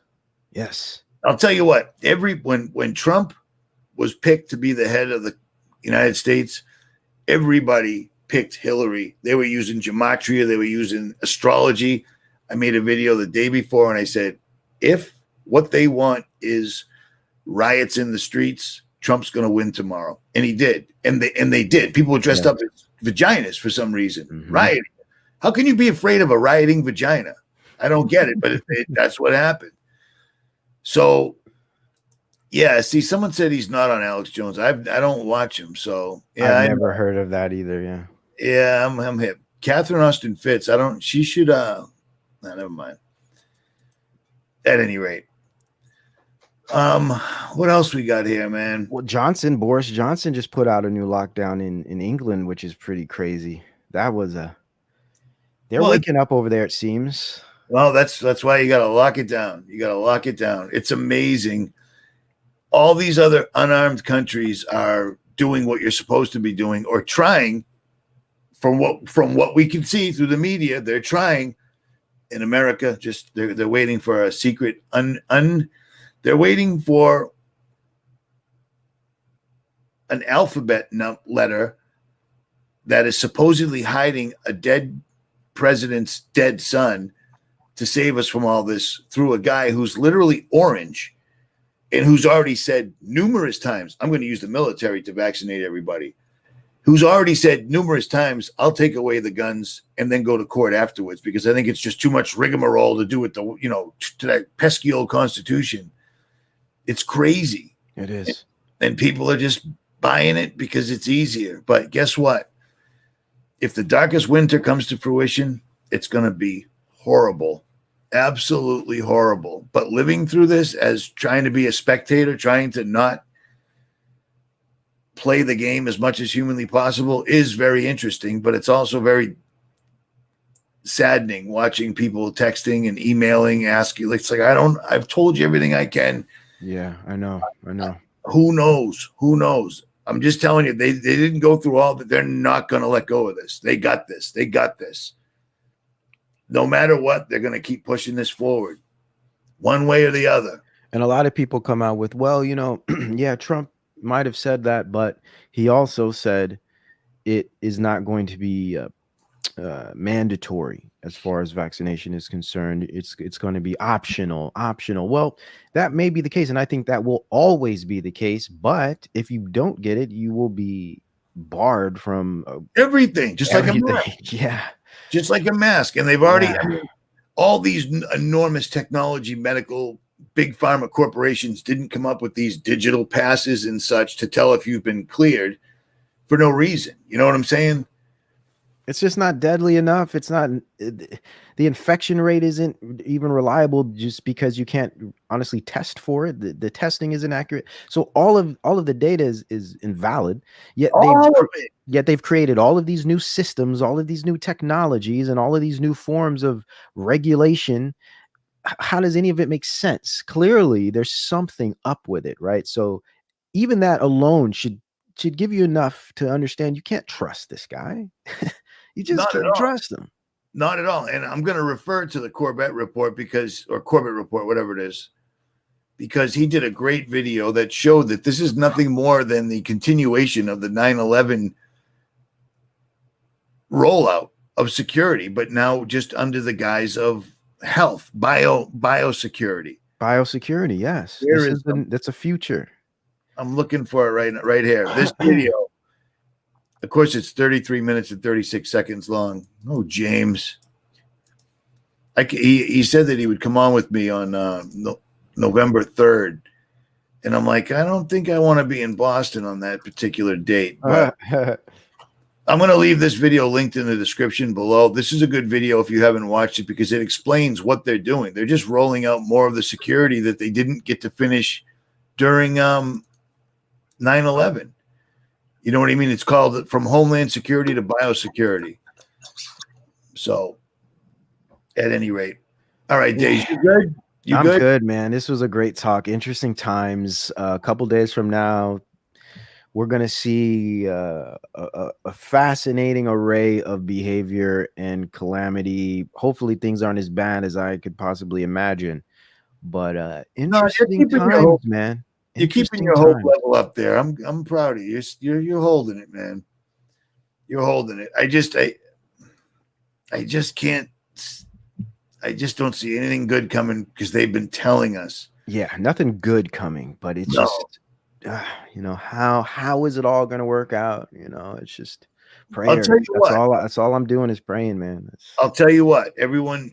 Yes. I'll tell you what, when Trump was picked to be the head of the United States, everybody picked Hillary. They were using gematria. They were using astrology. I made a video the day before and I said, if what they want is riots in the streets, Trump's going to win tomorrow. And he did. And they did. People were dressed up as vaginas for some reason. Rioting. How can you be afraid of a rioting vagina? I don't get it, but that's what happened. So, yeah, see, someone said he's not on Alex Jones. I don't watch him. So, yeah. I've never heard of that either. Yeah. Yeah, I'm hip. Catherine Austin Fitz. She should, never mind. At any rate, what else we got here, man? Well, Boris Johnson just put out a new lockdown in England, which is pretty crazy. That was they're Well, waking up over there, it seems. well, that's why you got to lock it down. You got to lock it down. It's amazing. All these other unarmed countries are doing what you're supposed to be doing, or trying. From what we can see through the media, they're trying. In America, just they're waiting for a secret they're waiting for an alphabet letter that is supposedly hiding a dead president's dead son to save us from all this through a guy who's literally orange and who's already said numerous times, I'm going to use the military to vaccinate everybody, who's already said numerous times, I'll take away the guns and then go to court afterwards because I think it's just too much rigmarole to do with to that pesky old Constitution. It's crazy. It is. And people are just buying it because it's easier. But guess what? If the darkest winter comes to fruition, it's going to be horrible. Absolutely horrible. But living through this as trying to be a spectator, trying to not play the game as much as humanly possible is very interesting, but it's also very saddening watching people texting and emailing, asking. It's like, I've told you everything I can. Yeah, I know. Who knows? I'm just telling you, they didn't go through all that. They're not going to let go of this. They got this. No matter what, they're going to keep pushing this forward one way or the other. And a lot of people come out with, well, yeah, Trump might have said that, but he also said it is not going to be mandatory as far as vaccination is concerned. It's going to be optional. Well, that may be the case, and I think that will always be the case. But if you don't get it, you will be barred from everything, just like a mask. Yeah, just like a mask. And they've already, all these enormous technology, medical, big pharma corporations didn't come up with these digital passes and such to tell if you've been cleared for no reason. You know what I'm saying? It's just not deadly enough. It's not, the infection rate isn't even reliable just because you can't honestly test for it. The testing isn't accurate. So all of the data is invalid. Yet they've created all of these new systems, all of these new technologies, and all of these new forms of regulation. How does any of it make sense? Clearly, there's something up with it, right? So even that alone should give you enough to understand you can't trust this guy. You just can't trust him. Not at all. And I'm going to refer to the Corbett report or Corbett report, whatever it is, because he did a great video that showed that this is nothing more than the continuation of the 9/11 rollout of security, but now just under the guise of health, biosecurity. Biosecurity, yes. That's a future. I'm looking for it right here. This video, of course, it's 33 minutes and 36 seconds long. Oh, James. He said that he would come on with me on November 3rd. And I'm like, I don't think I want to be in Boston on that particular date. But I'm going to leave this video linked in the description below. This is a good video if you haven't watched it because it explains what they're doing. They're just rolling out more of the security that they didn't get to finish during 9/11. You know what I mean? It's called From Homeland Security to Biosecurity. So, at any rate. All right, Dave, you good? I'm good, man. This was a great talk. Interesting times. A couple days from now, we're going to see a fascinating array of behavior and calamity. Hopefully, things aren't as bad as I could possibly imagine. But interesting times, man. You're keeping your hope level up there. I'm proud of you. You're holding it, man. You're holding it. I just can't. I just don't see anything good coming because they've been telling us. Yeah, nothing good coming, but it's just, how is it all going to work out? It's just prayer. That's all I'm doing is praying, man. I'll tell you what. Everyone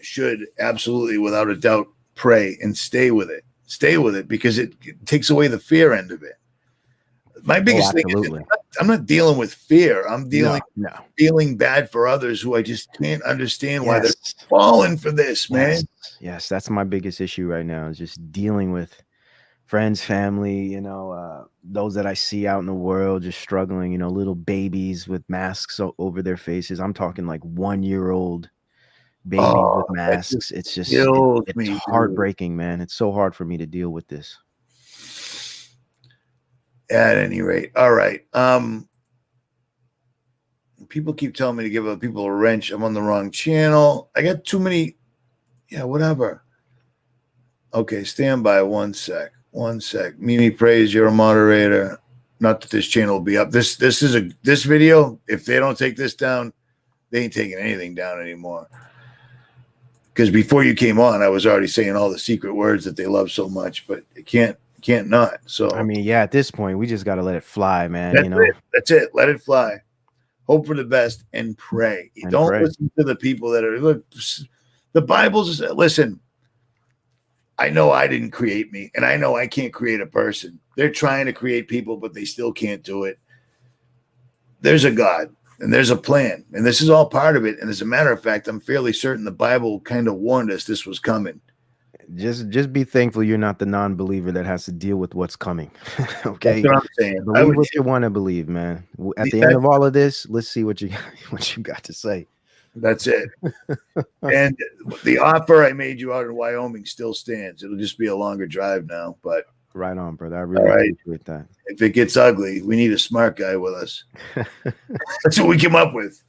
should absolutely, without a doubt, pray and stay with it. Stay with it because it takes away the fear end of it. My biggest thing is not dealing with fear. I'm dealing No. feeling bad for others who I just can't understand why they're Yes. falling for this, man. Yes, that's my biggest issue right now is just dealing with friends, family, those that I see out in the world just struggling, little babies with masks over their faces. I'm talking like 1-year-old babies Oh, with that just masks. It's just kills it's me, dude. heartbreaking, man. It's so hard for me to deal with this. At any rate, all right. People keep telling me to give other people a wrench. I'm on the wrong channel. I got too many. Yeah, whatever. Okay, stand by 1 sec. 1 sec. Mimi Praise, you're a moderator. Not that this channel will be up. This video. If they don't take this down, they ain't taking anything down anymore. Because before you came on, I was already saying all the secret words that they love so much, but it can't not. So I mean, yeah, at this point, we just got to let it fly, man. That's it. Let it fly. Hope for the best and pray. And Don't pray. listen to the people that are look. The Bible's listen. I know I didn't create me, and I know I can't create a person. They're trying to create people, but they still can't do it. There's a God, and there's a plan, and this is all part of it. And as a matter of fact, I'm fairly certain the Bible kind of warned us this was coming. Just be thankful you're not the non-believer that has to deal with what's coming. Okay, That's what I'm saying. believe what you want to believe, man. At the end of all of this, let's see what you got to say. That's it. And the offer I made you out in Wyoming still stands. It'll just be a longer drive now, but right on, brother. I really appreciate that. If it gets ugly, we need a smart guy with us. That's what we came up with.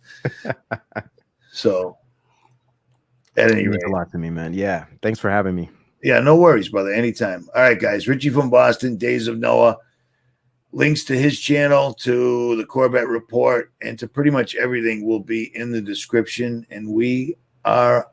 So, at any rate, means a lot to me, man. Yeah, thanks for having me. Yeah, no worries, brother. Anytime. All right, guys. Richie from Boston, Days of Noah. Links to his channel, to the Corbett Report, and to pretty much everything will be in the description. And we are